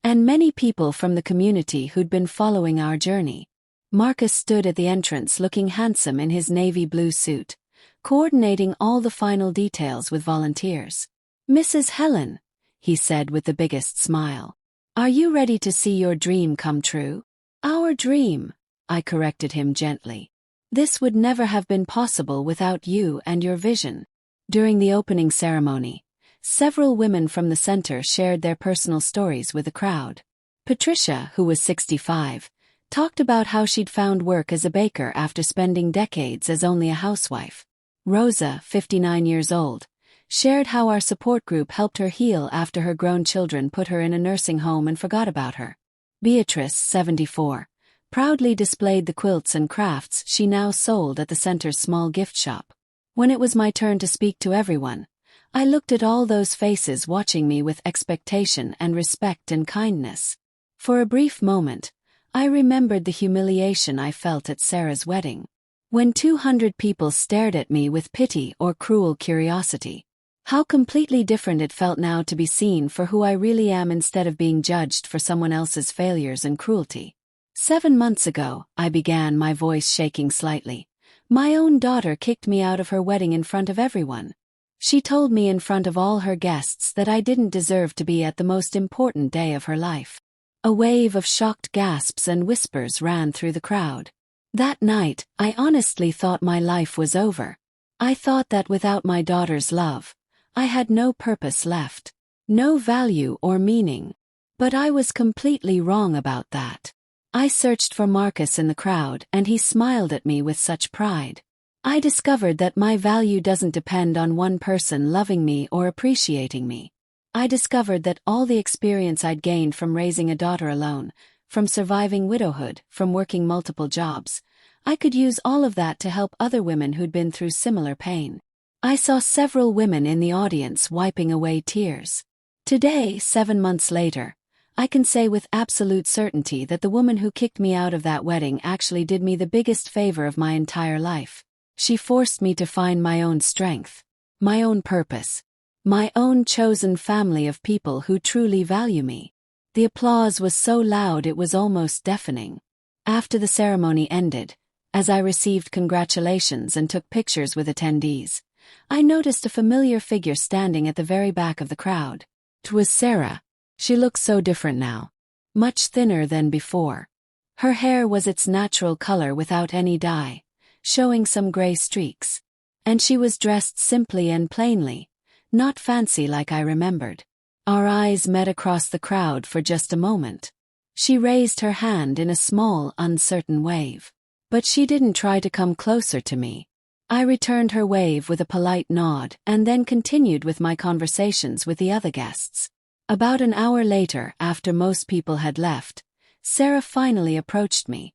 and many people from the community who'd been following our journey. Marcus stood at the entrance looking handsome in his navy blue suit, coordinating all the final details with volunteers. "Mrs. Helen," he said with the biggest smile, "are you ready to see your dream come true?" "Our dream," I corrected him gently. "This would never have been possible without you and your vision." During the opening ceremony, several women from the center shared their personal stories with the crowd. Patricia, who was 65, talked about how she'd found work as a baker after spending decades as only a housewife. Rosa, 59 years old, shared how our support group helped her heal after her grown children put her in a nursing home and forgot about her. Beatrice, 74, proudly displayed the quilts and crafts she now sold at the center's small gift shop. When it was my turn to speak to everyone, I looked at all those faces watching me with expectation and respect and kindness. For a brief moment, I remembered the humiliation I felt at Sarah's wedding, when 200 people stared at me with pity or cruel curiosity. How completely different it felt now to be seen for who I really am instead of being judged for someone else's failures and cruelty. 7 months ago, I began, my voice shaking slightly. My own daughter kicked me out of her wedding in front of everyone. She told me in front of all her guests that I didn't deserve to be at the most important day of her life. A wave of shocked gasps and whispers ran through the crowd. That night, I honestly thought my life was over. I thought that without my daughter's love, I had no purpose left, no value or meaning. But I was completely wrong about that. I searched for Marcus in the crowd, and he smiled at me with such pride. I discovered that my value doesn't depend on one person loving me or appreciating me. I discovered that all the experience I'd gained from raising a daughter alone, from surviving widowhood, from working multiple jobs, I could use all of that to help other women who'd been through similar pain. I saw several women in the audience wiping away tears. Today, 7 months later, I can say with absolute certainty that the woman who kicked me out of that wedding actually did me the biggest favor of my entire life. She forced me to find my own strength, my own purpose, my own chosen family of people who truly value me. The applause was so loud it was almost deafening. After the ceremony ended, as I received congratulations and took pictures with attendees, I noticed a familiar figure standing at the very back of the crowd. 'Twas Sarah. She looked so different now. Much thinner than before. Her hair was its natural color without any dye, showing some gray streaks. And she was dressed simply and plainly, not fancy like I remembered. Our eyes met across the crowd for just a moment. She raised her hand in a small, uncertain wave. But she didn't try to come closer to me. I returned her wave with a polite nod and then continued with my conversations with the other guests. About an hour later, after most people had left, Sarah finally approached me.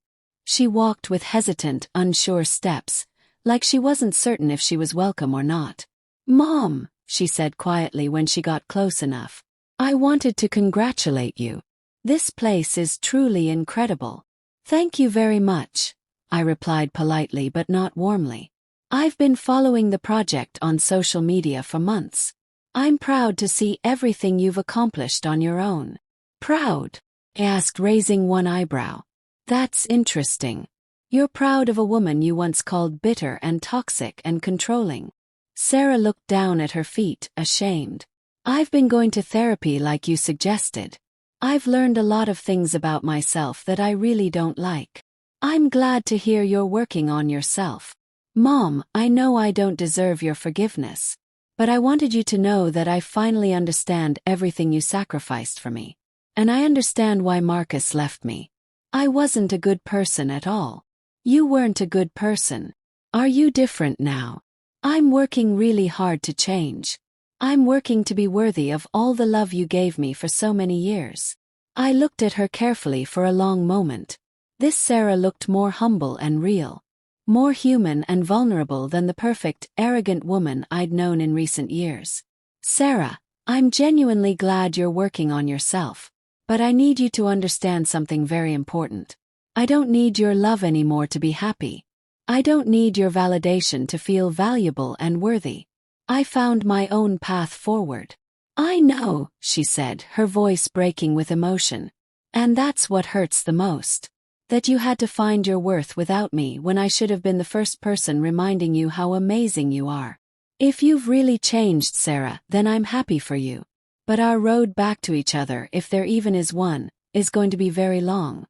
She walked with hesitant, unsure steps, like she wasn't certain if she was welcome or not. "Mom," she said quietly when she got close enough, "I wanted to congratulate you. This place is truly incredible." "Thank you very much," I replied politely but not warmly. "I've been following the project on social media for months. I'm proud to see everything you've accomplished on your own." "Proud?" I asked, raising one eyebrow. "That's interesting. You're proud of a woman you once called bitter and toxic and controlling." Sarah looked down at her feet, ashamed. "I've been going to therapy like you suggested. I've learned a lot of things about myself that I really don't like." "I'm glad to hear you're working on yourself. Mom, I know I don't deserve your forgiveness, but I wanted you to know that I finally understand everything you sacrificed for me. And I understand why Marcus left me. I wasn't a good person at all. You weren't a good person. Are you different now? I'm working really hard to change. I'm working to be worthy of all the love you gave me for so many years." I looked at her carefully for a long moment. This Sarah looked more humble and real, more human and vulnerable than the perfect, arrogant woman I'd known in recent years. "Sarah, I'm genuinely glad you're working on yourself, but I need you to understand something very important. I don't need your love anymore to be happy. I don't need your validation to feel valuable and worthy. I found my own path forward." "I know," she said, her voice breaking with emotion. "And that's what hurts the most. That you had to find your worth without me when I should have been the first person reminding you how amazing you are. If you've really changed, Sarah, then I'm happy for you. But our road back to each other, if there even is one, is going to be very long.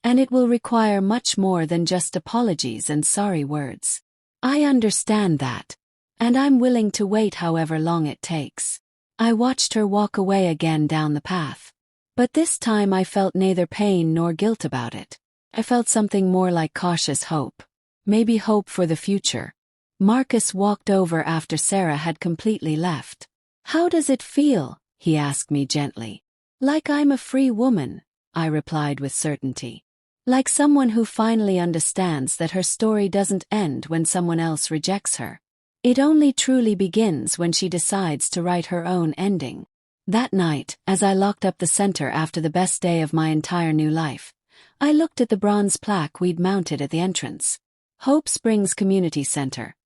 And it will require much more than just apologies and sorry words. I understand that. And I'm willing to wait however long it takes." I watched her walk away again down the path. But this time I felt neither pain nor guilt about it. I felt something more like cautious hope. Maybe hope for the future. Marcus walked over after Sarah had completely left. "How does it feel?" he asked me gently. "Like I'm a free woman," I replied with certainty. "Like someone who finally understands that her story doesn't end when someone else rejects her. It only truly begins when she decides to write her own ending." That night, as I locked up the center after the best day of my entire new life, I looked at the bronze plaque we'd mounted at the entrance. Hope Springs Community Center,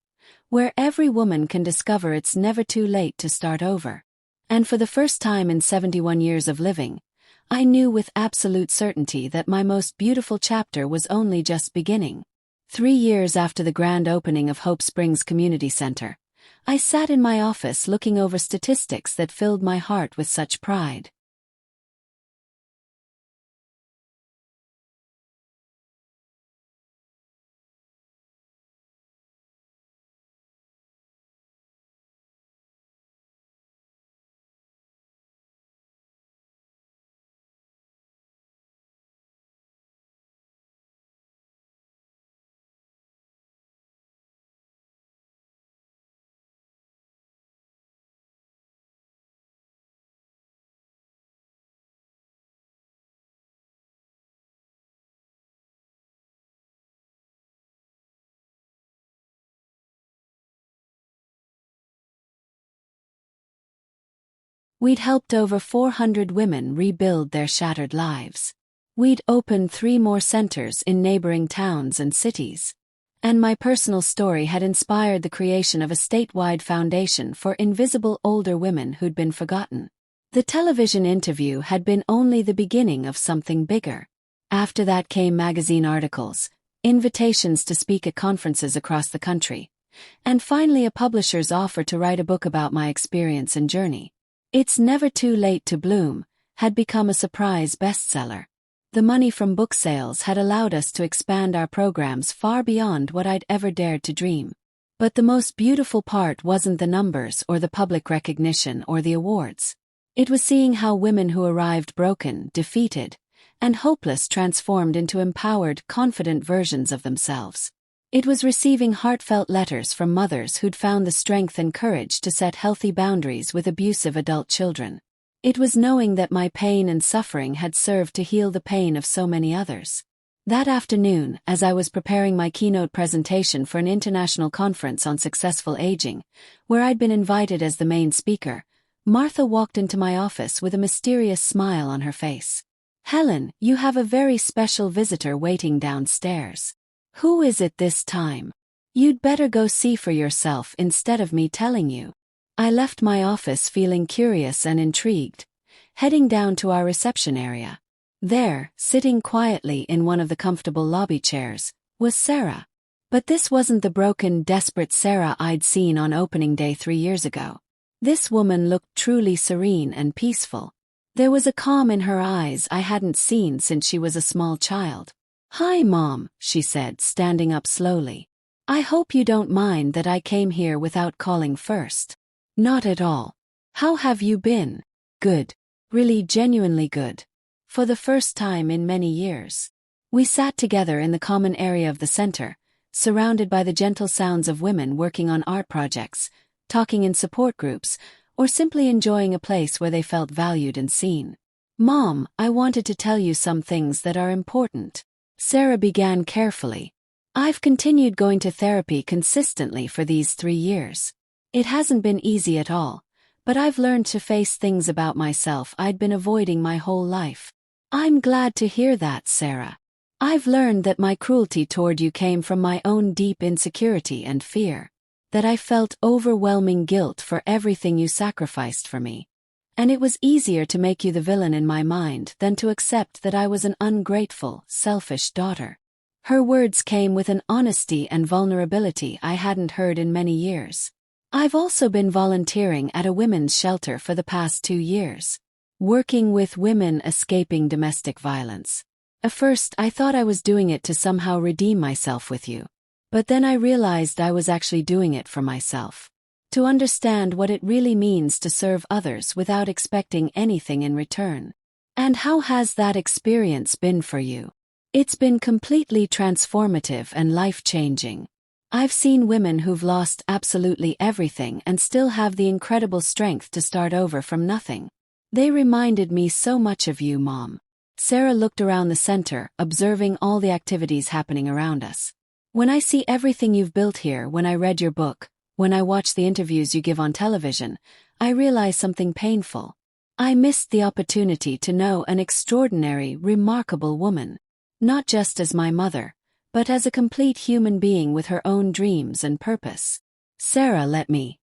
where every woman can discover it's never too late to start over. And for the first time in 71 years of living, I knew with absolute certainty that my most beautiful chapter was only just beginning. 3 years after the grand opening of Hope Springs Community Center, I sat in my office looking over statistics that filled my heart with such pride. We'd helped over 400 women rebuild their shattered lives. We'd opened 3 more centers in neighboring towns and cities. And my personal story had inspired the creation of a statewide foundation for invisible older women who'd been forgotten. The television interview had been only the beginning of something bigger. After that came magazine articles, invitations to speak at conferences across the country, and finally a publisher's offer to write a book about my experience and journey. It's Never Too Late to Bloom had become a surprise bestseller. The money from book sales had allowed us to expand our programs far beyond what I'd ever dared to dream. But the most beautiful part wasn't the numbers or the public recognition or the awards. It was seeing how women who arrived broken, defeated, and hopeless transformed into empowered, confident versions of themselves. It was receiving heartfelt letters from mothers who'd found the strength and courage to set healthy boundaries with abusive adult children. It was knowing that my pain and suffering had served to heal the pain of so many others. That afternoon, as I was preparing my keynote presentation for an international conference on successful aging, where I'd been invited as the main speaker, Martha walked into my office with a mysterious smile on her face. "Helen, you have a very special visitor waiting downstairs. Who is it this time? You'd better go see for yourself instead of me telling you." I left my office feeling curious and intrigued, heading down to our reception area. There, sitting quietly in one of the comfortable lobby chairs, was Sarah. But this wasn't the broken, desperate Sarah I'd seen on opening day 3 years ago. This woman looked truly serene and peaceful. There was a calm in her eyes I hadn't seen since she was a small child. "Hi, Mom," she said, standing up slowly. "I hope you don't mind that I came here without calling first." "Not at all. How have you been?" "Good. Really genuinely good. For the first time in many years." We sat together in the common area of the center, surrounded by the gentle sounds of women working on art projects, talking in support groups, or simply enjoying a place where they felt valued and seen. "Mom, I wanted to tell you some things that are important," Sarah began carefully. "I've continued going to therapy consistently for these 3 years. It hasn't been easy at all, but I've learned to face things about myself I'd been avoiding my whole life." "I'm glad to hear that, Sarah. I've learned that my cruelty toward you came from my own deep insecurity and fear, that I felt overwhelming guilt for everything you sacrificed for me. And it was easier to make you the villain in my mind than to accept that I was an ungrateful, selfish daughter." Her words came with an honesty and vulnerability I hadn't heard in many years. "I've also been volunteering at a women's shelter for the past 2 years. Working with women escaping domestic violence. At first I thought I was doing it to somehow redeem myself with you. But then I realized I was actually doing it for myself. To understand what it really means to serve others without expecting anything in return." "And how has that experience been for you?" "It's been completely transformative and life-changing. I've seen women who've lost absolutely everything and still have the incredible strength to start over from nothing. They reminded me so much of you, Mom." Sarah looked around the center, observing all the activities happening around us. "When I see everything you've built here, when I read your book, when I watch the interviews you give on television, I realize something painful. I missed the opportunity to know an extraordinary, remarkable woman. Not just as my mother, but as a complete human being with her own dreams and purpose." "Sarah, let me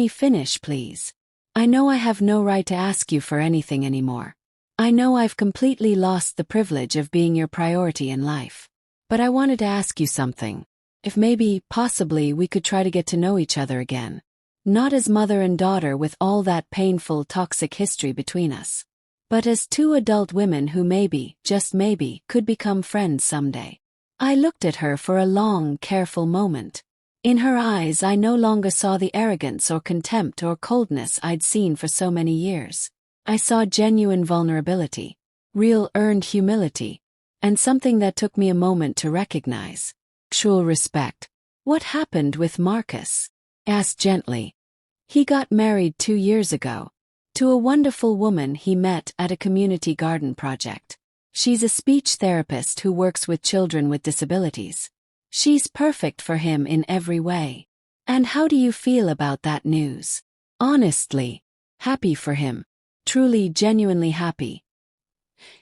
finish, please. I know I have no right to ask you for anything anymore. I know I've completely lost the privilege of being your priority in life. But I wanted to ask you something. If maybe, possibly, we could try to get to know each other again. Not as mother and daughter with all that painful, toxic history between us, but as 2 adult women who maybe, just maybe, could become friends someday." I looked at her for a long, careful moment. In her eyes I no longer saw the arrogance or contempt or coldness I'd seen for so many years. I saw genuine vulnerability, real earned humility, and something that took me a moment to recognize: actual respect. "What happened with Marcus?" asked gently. "He got married 2 years ago. To a wonderful woman he met at a community garden project. She's a speech therapist who works with children with disabilities. She's perfect for him in every way." "And how do you feel about that news?" "Honestly, happy for him. Truly, genuinely happy.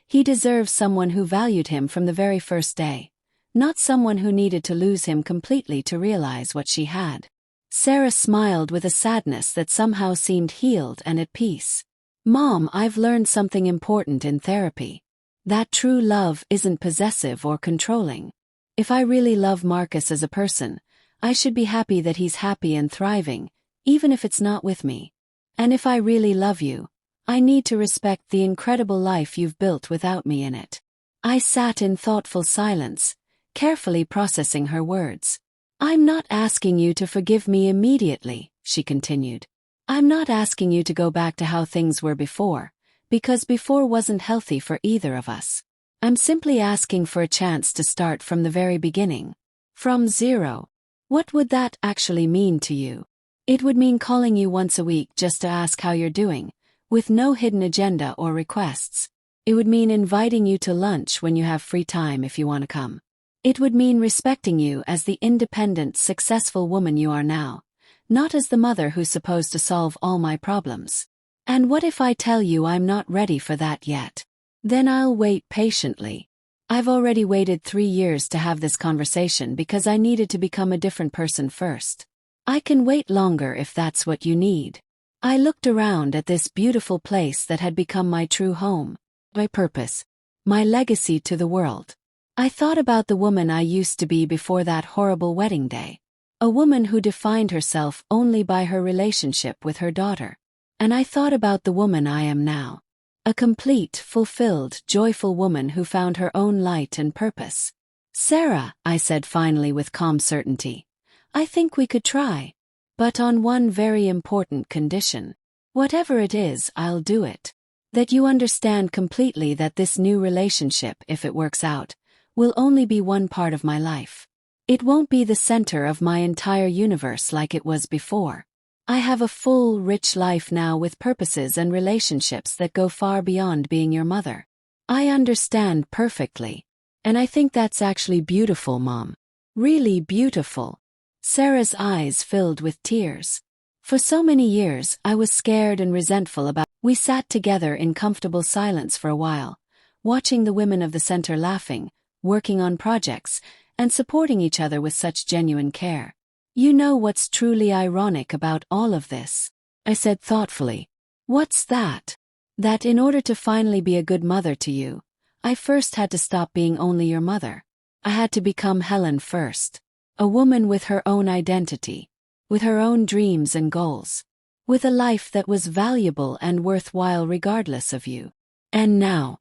He deserves someone who valued him from the very first day, not someone who needed to lose him completely to realize what she had." Sarah smiled with a sadness that somehow seemed healed and at peace. "Mom, I've learned something important in therapy. That true love isn't possessive or controlling. If I really love Marcus as a person, I should be happy that he's happy and thriving, even if it's not with me. And if I really love you, I need to respect the incredible life you've built without me in it." I sat in thoughtful silence, carefully processing her words. "I'm not asking you to forgive me immediately," she continued. "I'm not asking you to go back to how things were before, because before wasn't healthy for either of us. I'm simply asking for a chance to start from the very beginning. From zero. What would that actually mean to you?" "It would mean calling you once a week just to ask how you're doing, with no hidden agenda or requests. It would mean inviting you to lunch when you have free time if you want to come. It would mean respecting you as the independent, successful woman you are now, not as the mother who's supposed to solve all my problems. And what if I tell you I'm not ready for that yet? Then I'll wait patiently. I've already waited 3 years to have this conversation because I needed to become a different person first. I can wait longer if that's what you need. I looked around at this beautiful place that had become my true home, my purpose, my legacy to the world. I thought about the woman I used to be before that horrible wedding day. A woman who defined herself only by her relationship with her daughter. And I thought about the woman I am now. A complete, fulfilled, joyful woman who found her own light and purpose. Sarah, I said finally with calm certainty, I think we could try. But on one very important condition. Whatever it is, I'll do it. That you understand completely that this new relationship, if it works out, will only be one part of my life. It won't be the center of my entire universe like it was before. I have a full, rich life now with purposes and relationships that go far beyond being your mother. I understand perfectly. And I think that's actually beautiful, Mom. Really beautiful. Sarah's eyes filled with tears. For so many years, I was scared and resentful about. We sat together in comfortable silence for a while, watching the women of the center laughing, working on projects, and supporting each other with such genuine care. You know what's truly ironic about all of this? I said thoughtfully. What's that? That in order to finally be a good mother to you, I first had to stop being only your mother. I had to become Helen first. A woman with her own identity, with her own dreams and goals, with a life that was valuable and worthwhile regardless of you. And now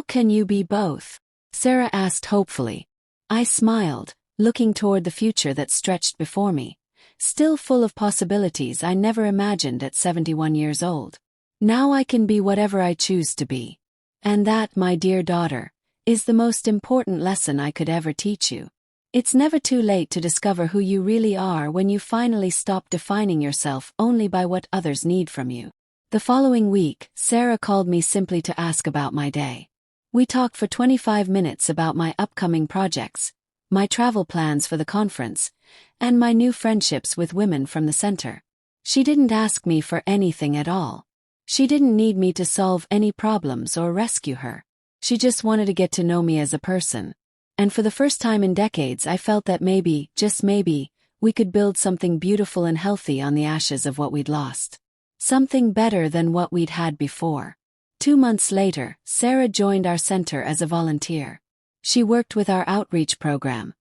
can you be both? Sarah asked hopefully. I smiled, looking toward the future that stretched before me, still full of possibilities I never imagined at 71 years old. Now I can be whatever I choose to be. And that, my dear daughter, is the most important lesson I could ever teach you. It's never too late to discover who you really are when you finally stop defining yourself only by what others need from you. The following week, Sarah called me simply to ask about my day. We talked for 25 minutes about my upcoming projects, my travel plans for the conference, and my new friendships with women from the center. She didn't ask me for anything at all. She didn't need me to solve any problems or rescue her. She just wanted to get to know me as a person. And for the first time in decades, I felt that maybe, just maybe, we could build something beautiful and healthy on the ashes of what we'd lost. Something better than what we'd had before. 2 months later, Sarah joined our center as a volunteer. She worked with our outreach program,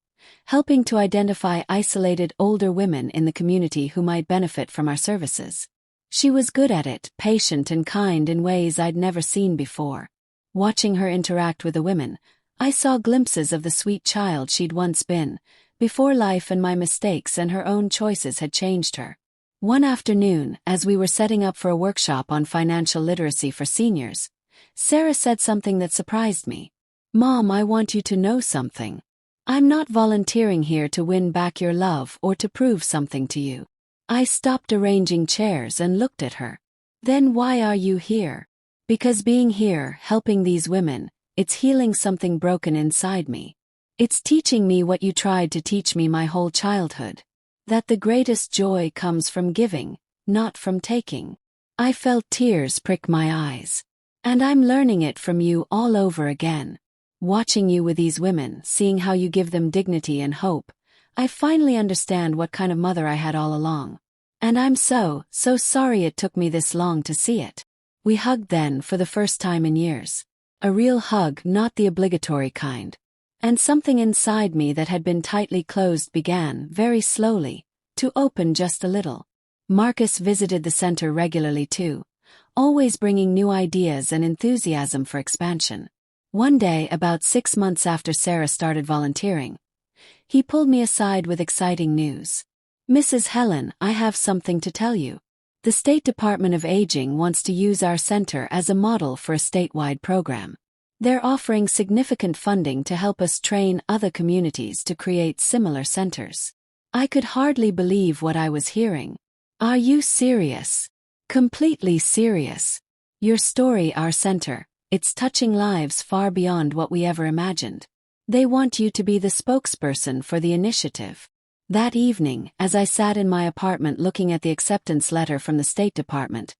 helping to identify isolated older women in the community who might benefit from our services. She was good at it, patient and kind in ways I'd never seen before. Watching her interact with the women, I saw glimpses of the sweet child she'd once been, before life and my mistakes and her own choices had changed her. One afternoon, as we were setting up for a workshop on financial literacy for seniors, Sarah said something that surprised me. Mom, I want you to know something. I'm not volunteering here to win back your love or to prove something to you. I stopped arranging chairs and looked at her. Then why are you here? Because being here, helping these women, it's healing something broken inside me. It's teaching me what you tried to teach me my whole childhood. That the greatest joy comes from giving, not from taking. I felt tears prick my eyes. And I'm learning it from you all over again. Watching you with these women, seeing how you give them dignity and hope, I finally understand what kind of mother I had all along. And I'm so sorry it took me this long to see it. We hugged then for the first time in years. A real hug, not the obligatory kind. And something inside me that had been tightly closed began, very slowly, to open just a little. Marcus visited the center regularly too, always bringing new ideas and enthusiasm for expansion. One day, about 6 months after Sarah started volunteering, he pulled me aside with exciting news. Mrs. Helen, I have something to tell you. The State Department of Aging wants to use our center as a model for a statewide program. They're offering significant funding to help us train other communities to create similar centers. I could hardly believe what I was hearing. Are you serious? Completely serious. Your story, our center, It's touching lives far beyond what we ever imagined. They want you to be the spokesperson for the initiative. That evening, as I sat in my apartment looking at the acceptance letter from the State Department,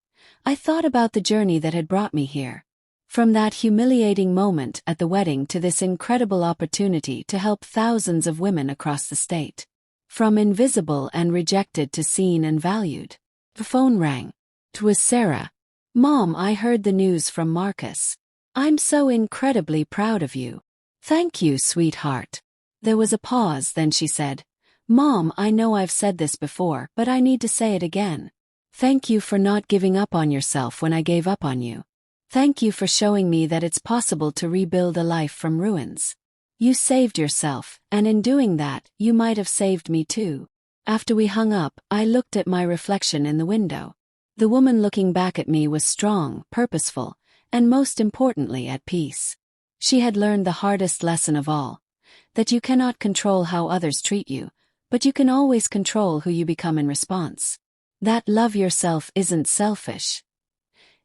I thought about the journey that had brought me here. From that humiliating moment at the wedding to this incredible opportunity to help thousands of women across the state. From invisible and rejected to seen and valued. The phone rang. It was Sarah. "Mom, I heard the news from Marcus. I'm so incredibly proud of you." "Thank you, sweetheart." There was a pause, then she said, "Mom, I know I've said this before, but I need to say it again. Thank you for not giving up on yourself when I gave up on you. Thank you for showing me that it's possible to rebuild a life from ruins. You saved yourself, and in doing that, you might have saved me too." After we hung up, I looked at my reflection in the window. The woman looking back at me was strong, purposeful, and most importantly at peace. She had learned the hardest lesson of all, that you cannot control how others treat you, but you can always control who you become in response. That love yourself isn't selfish.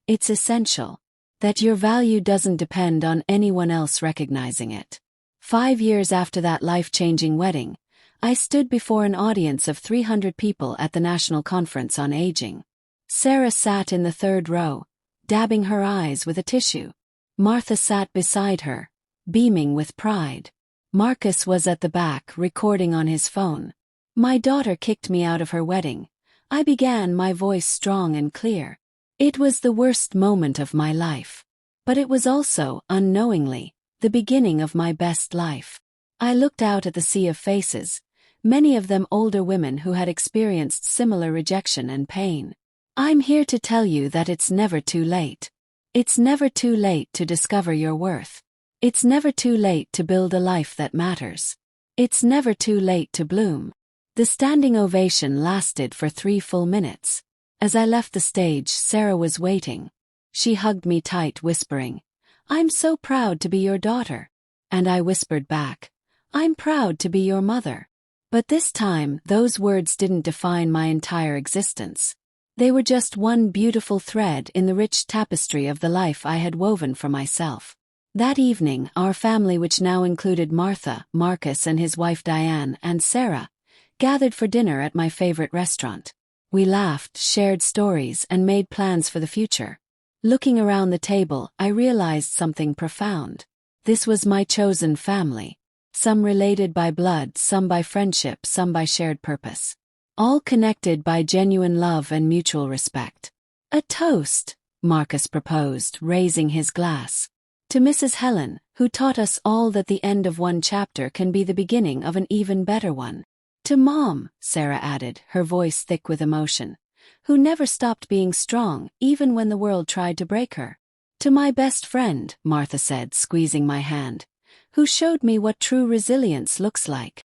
It's essential. That your value doesn't depend on anyone else recognizing it. 5 years after that life-changing wedding, I stood before an audience of 300 people at the National Conference on Aging. Sarah sat in the third row, dabbing her eyes with a tissue. Martha sat beside her, beaming with pride. Marcus was at the back, recording on his phone. "My daughter kicked me out of her wedding," I began, my voice strong and clear. "It was the worst moment of my life. But it was also, unknowingly, the beginning of my best life." I looked out at the sea of faces, many of them older women who had experienced similar rejection and pain. "I'm here to tell you that it's never too late. It's never too late to discover your worth. It's never too late to build a life that matters. It's never too late to bloom." The standing ovation lasted for 3 full minutes. As I left the stage, Sarah was waiting. She hugged me tight, whispering, "I'm so proud to be your daughter." And I whispered back, "I'm proud to be your mother." But this time, those words didn't define my entire existence. They were just one beautiful thread in the rich tapestry of the life I had woven for myself. That evening, our family, which now included Martha, Marcus and his wife Diane, and Sarah, gathered for dinner at my favorite restaurant. We laughed, shared stories, and made plans for the future. Looking around the table, I realized something profound. This was my chosen family. Some related by blood, some by friendship, some by shared purpose. All connected by genuine love and mutual respect. "A toast," Marcus proposed, raising his glass. "To Mrs. Helen, who taught us all that the end of one chapter can be the beginning of an even better one." "To Mom," Sarah added, her voice thick with emotion, "who never stopped being strong, even when the world tried to break her." "To my best friend," Martha said, squeezing my hand, "who showed me what true resilience looks like."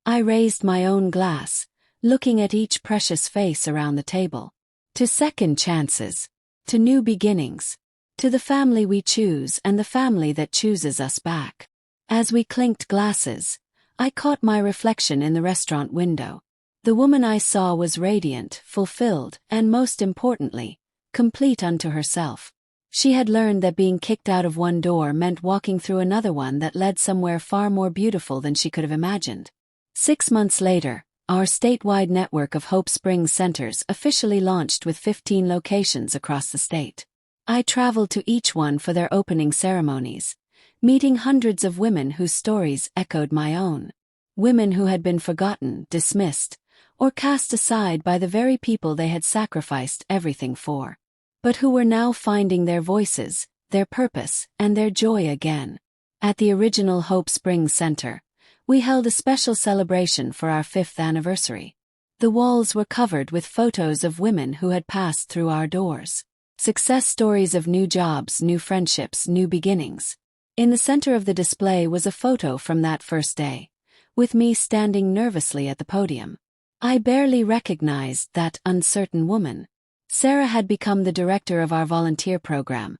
I raised my own glass, looking at each precious face around the table. To second chances. To new beginnings. To the family we choose and the family that chooses us back. As we clinked glasses, I caught my reflection in the restaurant window. The woman I saw was radiant, fulfilled, and most importantly, complete unto herself. She had learned that being kicked out of one door meant walking through another one that led somewhere far more beautiful than she could have imagined. 6 months later, our statewide network of Hope Springs centers officially launched with 15 locations across the state. I traveled to each one for their opening ceremonies, meeting hundreds of women whose stories echoed my own. Women who had been forgotten, dismissed, or cast aside by the very people they had sacrificed everything for. but who were now finding their voices, their purpose, and their joy again. At the original Hope Springs Center, we held a special celebration for our 5th anniversary. The walls were covered with photos of women who had passed through our doors. Success stories of new jobs, new friendships, new beginnings. In the center of the display was a photo from that first day, with me standing nervously at the podium. I barely recognized that uncertain woman. Sarah had become the director of our volunteer program,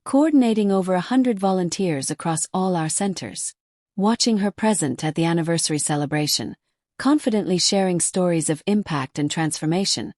coordinating over 100 volunteers across all our centers. Watching her present at the anniversary celebration, confidently sharing stories of impact and transformation,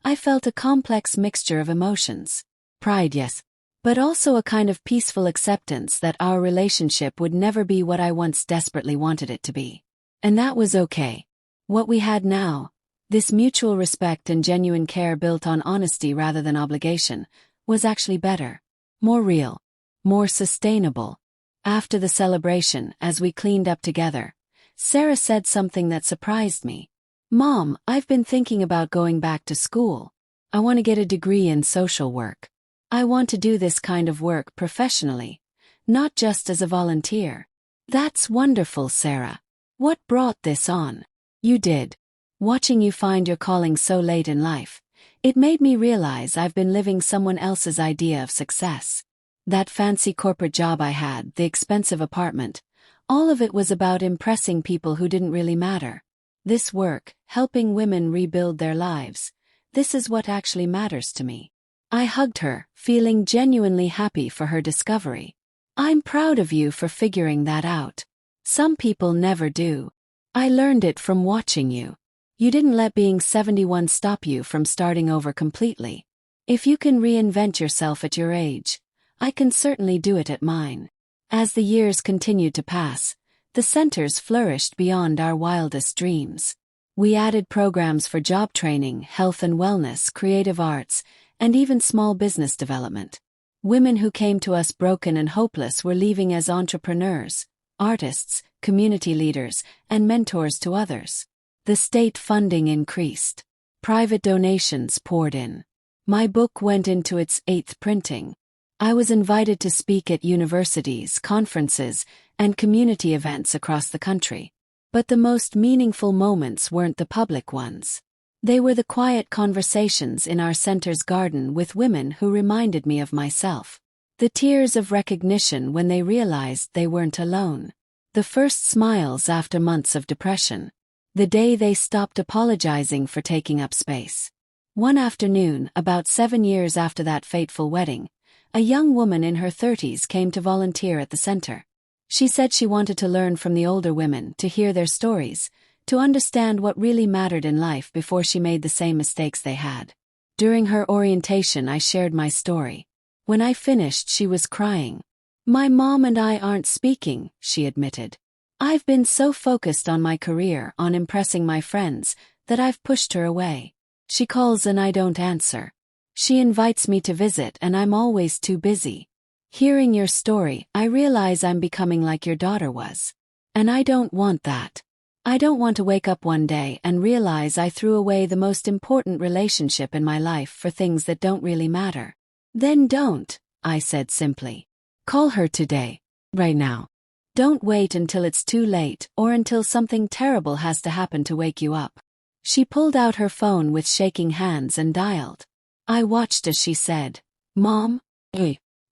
I felt a complex mixture of emotions. Pride, yes, but also a kind of peaceful acceptance that our relationship would never be what I once desperately wanted it to be. And that was okay. What we had now, this mutual respect and genuine care built on honesty rather than obligation, was actually better, more real, more sustainable. After the celebration, as we cleaned up together, Sarah said something that surprised me. "Mom, I've been thinking about going back to school. I want to get a degree in social work. I want to do this kind of work professionally, not just as a volunteer." "That's wonderful, Sarah. What brought this on?" "You did. Watching you find your calling so late in life, it made me realize I've been living someone else's idea of success. That fancy corporate job I had, the expensive apartment, all of it was about impressing people who didn't really matter. This work, helping women rebuild their lives, this is what actually matters to me." I hugged her, feeling genuinely happy for her discovery. "I'm proud of you for figuring that out. Some people never do. I learned it from watching you. You didn't let being 71 stop you from starting over completely. If you can reinvent yourself at your age, I can certainly do it at mine." As the years continued to pass, the centers flourished beyond our wildest dreams. We added programs for job training, health and wellness, creative arts, and even small business development. Women who came to us broken and hopeless were leaving as entrepreneurs, artists, community leaders, and mentors to others. The state funding increased. Private donations poured in. My book went into its 8th printing. I was invited to speak at universities, conferences, and community events across the country. But the most meaningful moments weren't the public ones. They were the quiet conversations in our center's garden with women who reminded me of myself. The tears of recognition when they realized they weren't alone. The first smiles after months of depression. The day they stopped apologizing for taking up space. One afternoon, about 7 years after that fateful wedding, a young woman in her 30s came to volunteer at the center. She said she wanted to learn from the older women, to hear their stories, to understand what really mattered in life before she made the same mistakes they had. During her orientation, I shared my story. When I finished, she was crying. "My mom and I aren't speaking," she admitted. "I've been so focused on my career, on impressing my friends, that I've pushed her away. She calls and I don't answer. She invites me to visit and I'm always too busy. Hearing your story, I realize I'm becoming like your daughter was. And I don't want that. I don't want to wake up one day and realize I threw away the most important relationship in my life for things that don't really matter." "Then don't," I said simply. "Call her today. Right now. Don't wait until it's too late or until something terrible has to happen to wake you up." She pulled out her phone with shaking hands and dialed. I watched as she said, "Mom?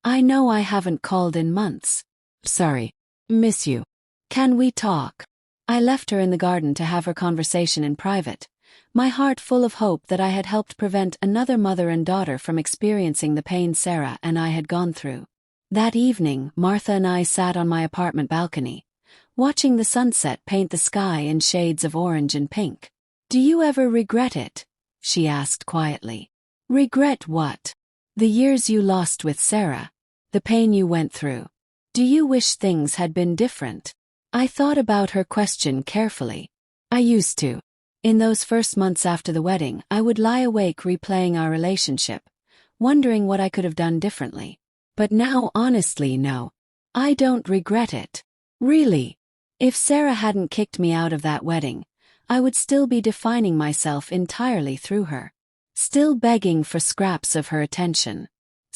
I know I haven't called in months. Sorry. Miss you. Can we talk?" I left her in the garden to have her conversation in private, my heart full of hope that I had helped prevent another mother and daughter from experiencing the pain Sarah and I had gone through. That evening, Martha and I sat on my apartment balcony, watching the sunset paint the sky in shades of orange and pink. "Do you ever regret it?" she asked quietly. "Regret what?" "The years you lost with Sarah. The pain you went through. Do you wish things had been different?" I thought about her question carefully. I used to. In those first months after the wedding, I would lie awake replaying our relationship, wondering what I could have done differently. But now, honestly, no. I don't regret it. Really. If Sarah hadn't kicked me out of that wedding, I would still be defining myself entirely through her. Still begging for scraps of her attention.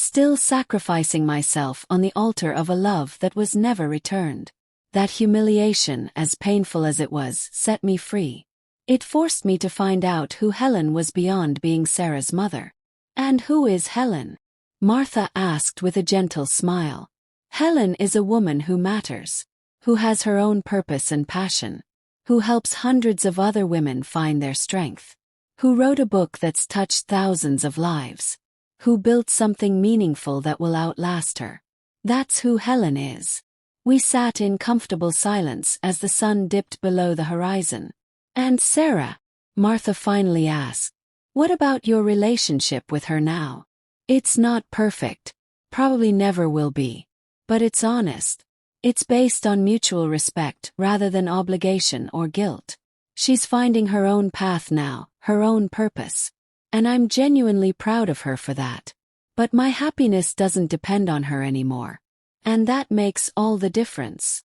still sacrificing myself on the altar of a love that was never returned. That humiliation, as painful as it was, set me free. It forced me to find out who Helen was beyond being Sarah's mother. "And who is Helen?" Martha asked with a gentle smile. "Helen is a woman who matters, who has her own purpose and passion, who helps hundreds of other women find their strength, who wrote a book that's touched thousands of lives, who built something meaningful that will outlast her. That's who Helen is." We sat in comfortable silence as the sun dipped below the horizon. "And Sarah," Martha finally asked, "what about your relationship with her now?" "It's not perfect, probably never will be, but it's honest. It's based on mutual respect rather than obligation or guilt. She's finding her own path now, her own purpose. And I'm genuinely proud of her for that. But my happiness doesn't depend on her anymore. And that makes all the difference."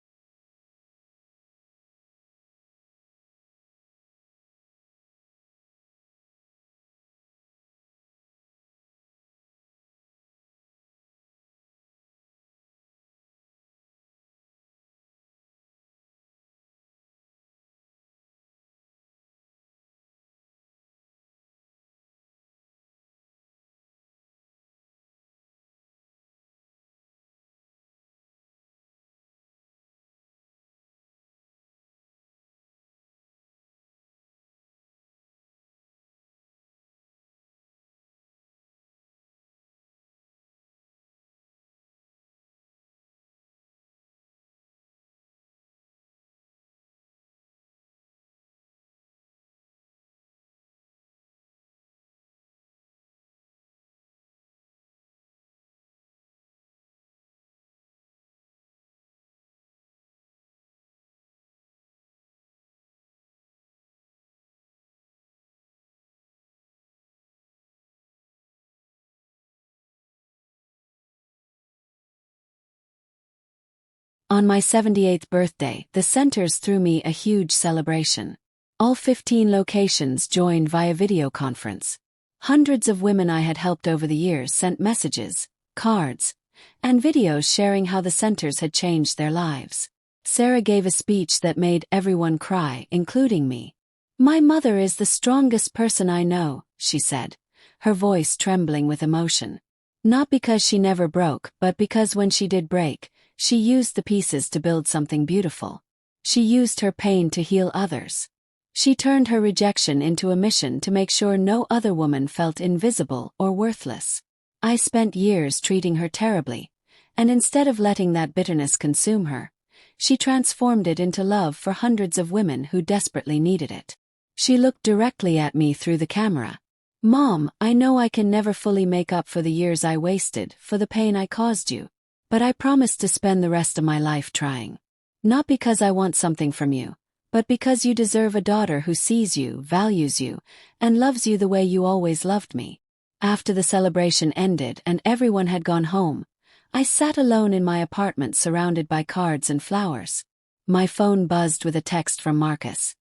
On my 78th birthday, the centers threw me a huge celebration. All 15 locations joined via video conference. Hundreds of women I had helped over the years sent messages, cards, and videos sharing how the centers had changed their lives. Sarah gave a speech that made everyone cry, including me. "My mother is the strongest person I know," she said, her voice trembling with emotion. Not because she never broke, but because when she did break, she used the pieces to build something beautiful. She used her pain to heal others. She turned her rejection into a mission to make sure no other woman felt invisible or worthless. I spent years treating her terribly, and instead of letting that bitterness consume her, she transformed it into love for hundreds of women who desperately needed it. She looked directly at me through the camera. "Mom, I know I can never fully make up for the years I wasted, for the pain I caused you. But I promise to spend the rest of my life trying. Not because I want something from you, but because you deserve a daughter who sees you, values you, and loves you the way you always loved me." After the celebration ended and everyone had gone home, I sat alone in my apartment surrounded by cards and flowers. My phone buzzed with a text from Marcus.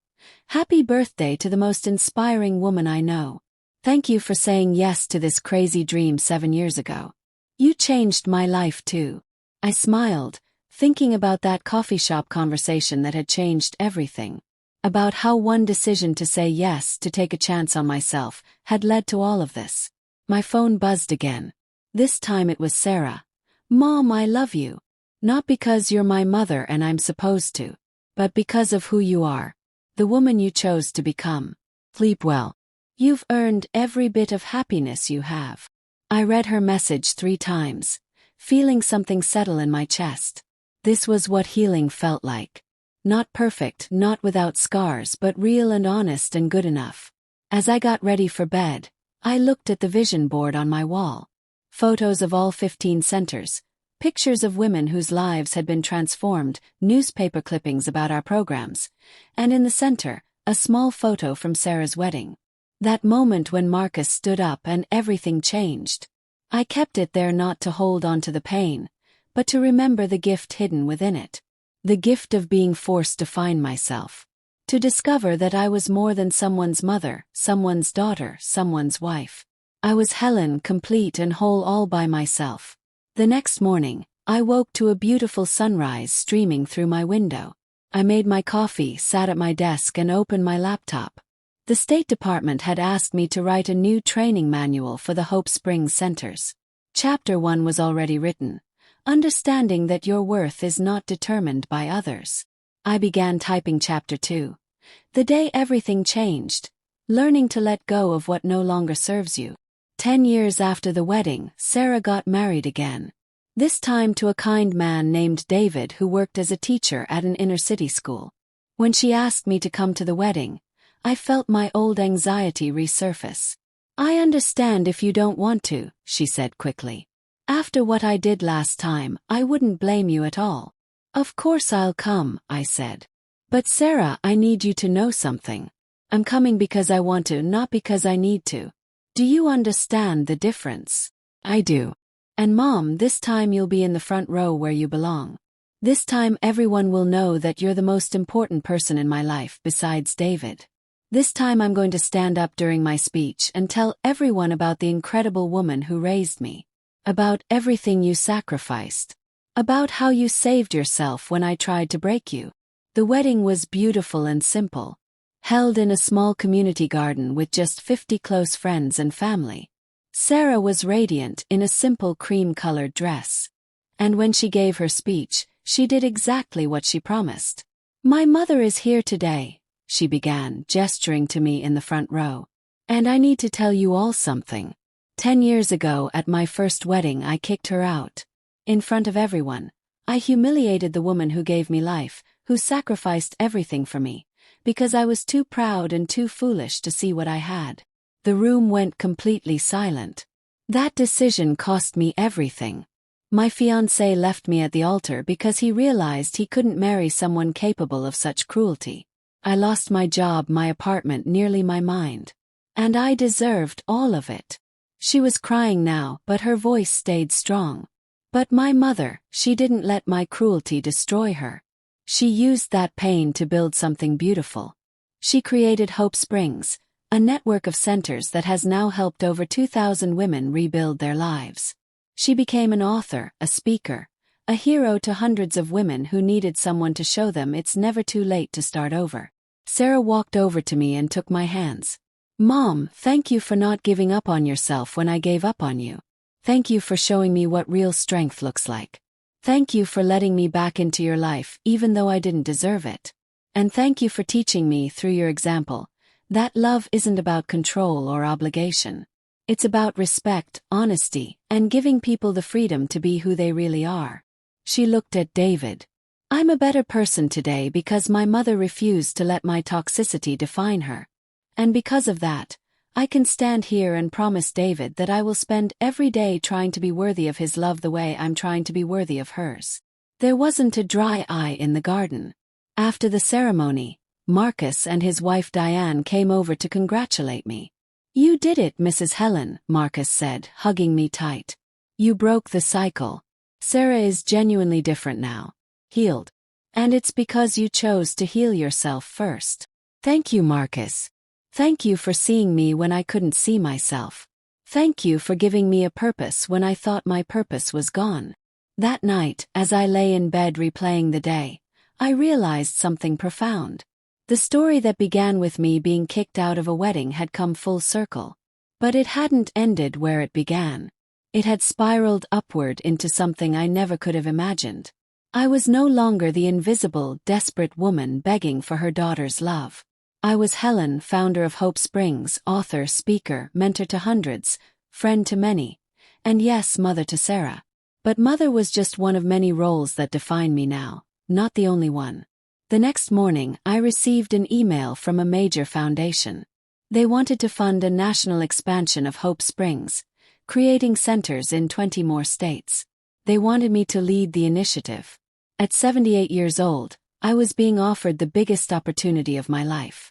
"Happy birthday to the most inspiring woman I know. Thank you for saying yes to this crazy dream 7 years ago. You changed my life too." I smiled, thinking about that coffee shop conversation that had changed everything. About how one decision to say yes, to take a chance on myself, had led to all of this. My phone buzzed again. This time it was Sarah. "Mom, I love you. Not because you're my mother and I'm supposed to, but because of who you are. The woman you chose to become. Sleep well. You've earned every bit of happiness you have." I read her message 3 times, feeling something settle in my chest. This was what healing felt like. Not perfect, not without scars, but real and honest and good enough. As I got ready for bed, I looked at the vision board on my wall. Photos of all 15 centers, pictures of women whose lives had been transformed, newspaper clippings about our programs, and in the center, a small photo from Sarah's wedding. That moment when Marcus stood up and everything changed. I kept it there not to hold on to the pain, but to remember the gift hidden within it. The gift of being forced to find myself. To discover that I was more than someone's mother, someone's daughter, someone's wife. I was Helen, complete and whole all by myself. The next morning, I woke to a beautiful sunrise streaming through my window. I made my coffee, sat at my desk and opened my laptop. The State Department had asked me to write a new training manual for the Hope Springs centers. Chapter 1 was already written. Understanding that your worth is not determined by others. I began typing Chapter 2. The day everything changed. Learning to let go of what no longer serves you. 10 years after the wedding, Sarah got married again. This time to a kind man named David who worked as a teacher at an inner-city school. When she asked me to come to the wedding, I felt my old anxiety resurface. "I understand if you don't want to," she said quickly. "After what I did last time, I wouldn't blame you at all." "Of course I'll come," I said. "But Sarah, I need you to know something. I'm coming because I want to, not because I need to. Do you understand the difference?" "I do. And Mom, this time you'll be in the front row where you belong. This time everyone will know that you're the most important person in my life besides David. This time I'm going to stand up during my speech and tell everyone about the incredible woman who raised me. About everything you sacrificed. About how you saved yourself when I tried to break you." The wedding was beautiful and simple. Held in a small community garden with just 50 close friends and family. Sarah was radiant in a simple cream-colored dress. And when she gave her speech, she did exactly what she promised. "My mother is here today," she began, gesturing to me in the front row. "And I need to tell you all something. 10 years ago at my first wedding I kicked her out. In front of everyone, I humiliated the woman who gave me life, who sacrificed everything for me, because I was too proud and too foolish to see what I had." The room went completely silent. That decision cost me everything. My fiancé left me at the altar because he realized he couldn't marry someone capable of such cruelty. I lost my job, my apartment, nearly my mind. And I deserved all of it. She was crying now, but her voice stayed strong. But my mother, she didn't let my cruelty destroy her. She used that pain to build something beautiful. She created Hope Springs, a network of centers that has now helped over 2,000 women rebuild their lives. She became an author, a speaker, a hero to hundreds of women who needed someone to show them it's never too late to start over. Sarah walked over to me and took my hands. "Mom, thank you for not giving up on yourself when I gave up on you. Thank you for showing me what real strength looks like. Thank you for letting me back into your life even though I didn't deserve it. And thank you for teaching me through your example that love isn't about control or obligation. It's about respect, honesty, and giving people the freedom to be who they really are." She looked at David. "I'm a better person today because my mother refused to let my toxicity define her. And because of that, I can stand here and promise David that I will spend every day trying to be worthy of his love the way I'm trying to be worthy of hers." There wasn't a dry eye in the garden. After the ceremony, Marcus and his wife Diane came over to congratulate me. "You did it, Mrs. Helen," Marcus said, hugging me tight. "You broke the cycle. Sarah is genuinely different now. Healed. And it's because you chose to heal yourself first." "Thank you, Marcus. Thank you for seeing me when I couldn't see myself. Thank you for giving me a purpose when I thought my purpose was gone." That night, as I lay in bed replaying the day, I realized something profound. The story that began with me being kicked out of a wedding had come full circle. But it hadn't ended where it began. It had spiraled upward into something I never could have imagined. I was no longer the invisible, desperate woman begging for her daughter's love. I was Helen, founder of Hope Springs, author, speaker, mentor to hundreds, friend to many, and yes, mother to Sarah. But mother was just one of many roles that define me now, not the only one. The next morning, I received an email from a major foundation. They wanted to fund a national expansion of Hope Springs, creating centers in 20 more states. They wanted me to lead the initiative. At 78 years old, I was being offered the biggest opportunity of my life.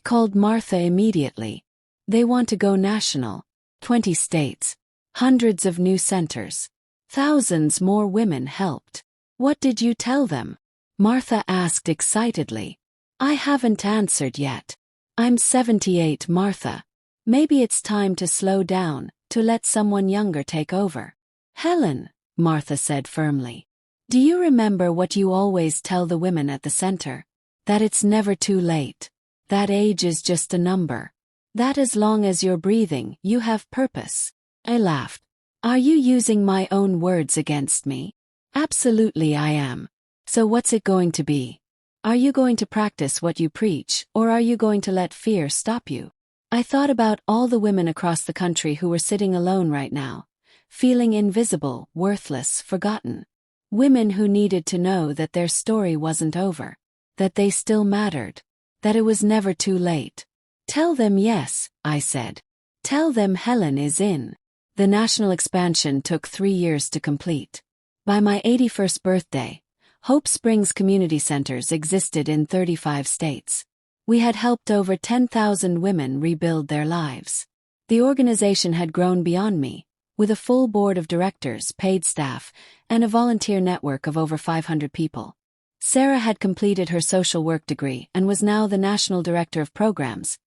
Called Martha immediately. They want to go national. 20 states. Hundreds of new centers. Thousands more women helped. What did you tell them? Martha asked excitedly. I haven't answered yet. I'm 78, Martha. Maybe it's time to slow down, to let someone younger take over. Helen, Martha said firmly. Do you remember what you always tell the women at the center? That it's never too late. That age is just a number. That as long as you're breathing, you have purpose. I laughed. Are you using my own words against me? Absolutely I am. So what's it going to be? Are you going to practice what you preach, or are you going to let fear stop you? I thought about all the women across the country who were sitting alone right now, feeling invisible, worthless, forgotten. Women who needed to know that their story wasn't over, that they still mattered, that it was never too late. Tell them yes, I said. Tell them Helen is in. The national expansion took 3 years to complete. By my 81st birthday, Hope Springs community centers existed in 35 states. We had helped over 10,000 women rebuild their lives. The organization had grown beyond me, with a full board of directors, paid staff, and a volunteer network of over 500 people. Sarah had completed her social work degree and was now the national director of programs,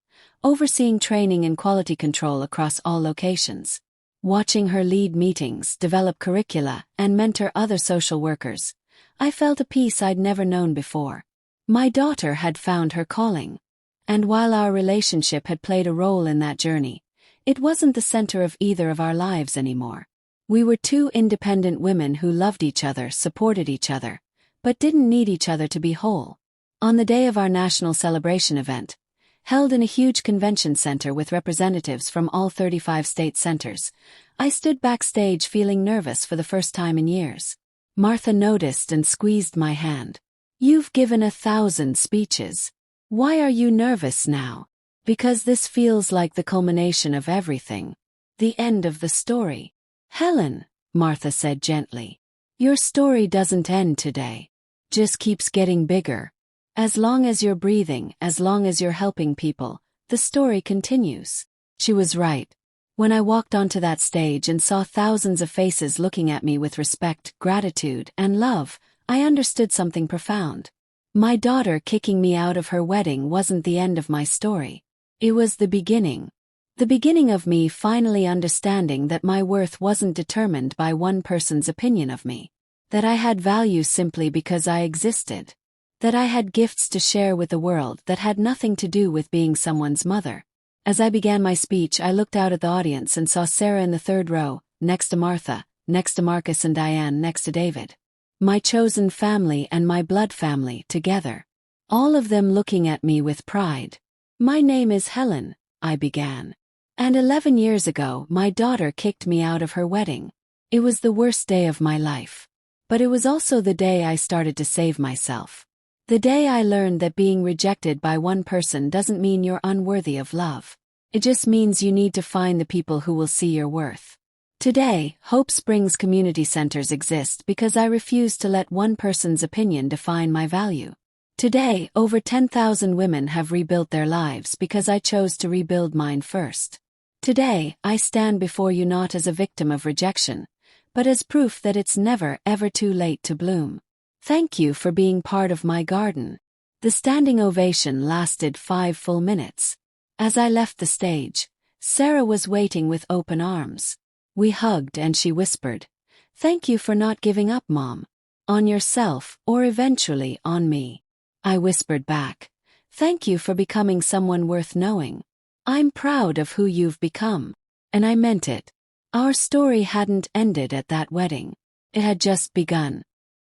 overseeing training and quality control across all locations. Watching her lead meetings, develop curricula, and mentor other social workers, I felt a peace I'd never known before. My daughter had found her calling. And while our relationship had played a role in that journey, it wasn't the center of either of our lives anymore. We were two independent women who loved each other, supported each other, but didn't need each other to be whole. On the day of our national celebration event, held in a huge convention center with representatives from all 35 state centers, I stood backstage feeling nervous for the first time in years. Martha noticed and squeezed my hand. You've given 1,000 speeches. Why are you nervous now? Because this feels like the culmination of everything. The end of the story. Helen, Martha said gently. Your story doesn't end today. Just keeps getting bigger. As long as you're breathing, as long as you're helping people, the story continues. She was right. When I walked onto that stage and saw thousands of faces looking at me with respect, gratitude, and love, I understood something profound. My daughter kicking me out of her wedding wasn't the end of my story. It was the beginning. The beginning of me finally understanding that my worth wasn't determined by one person's opinion of me. That I had value simply because I existed. That I had gifts to share with the world that had nothing to do with being someone's mother. As I began my speech, I looked out at the audience and saw Sarah in the third row, next to Martha, next to Marcus and Diane, next to David. My chosen family and my blood family together. All of them looking at me with pride. My name is Helen, I began. And 11 years ago, my daughter kicked me out of her wedding. It was the worst day of my life. But it was also the day I started to save myself. The day I learned that being rejected by one person doesn't mean you're unworthy of love. It just means you need to find the people who will see your worth. Today, Hope Springs community centers exist because I refuse to let one person's opinion define my value. Today, over 10,000 women have rebuilt their lives because I chose to rebuild mine first. Today, I stand before you not as a victim of rejection, but as proof that it's never, ever too late to bloom. Thank you for being part of my garden. The standing ovation lasted 5 full minutes. As I left the stage, Sarah was waiting with open arms. We hugged and she whispered, "Thank you for not giving up, Mom. On yourself, or eventually on me." I whispered back, "Thank you for becoming someone worth knowing. I'm proud of who you've become." And I meant it. Our story hadn't ended at that wedding. It had just begun.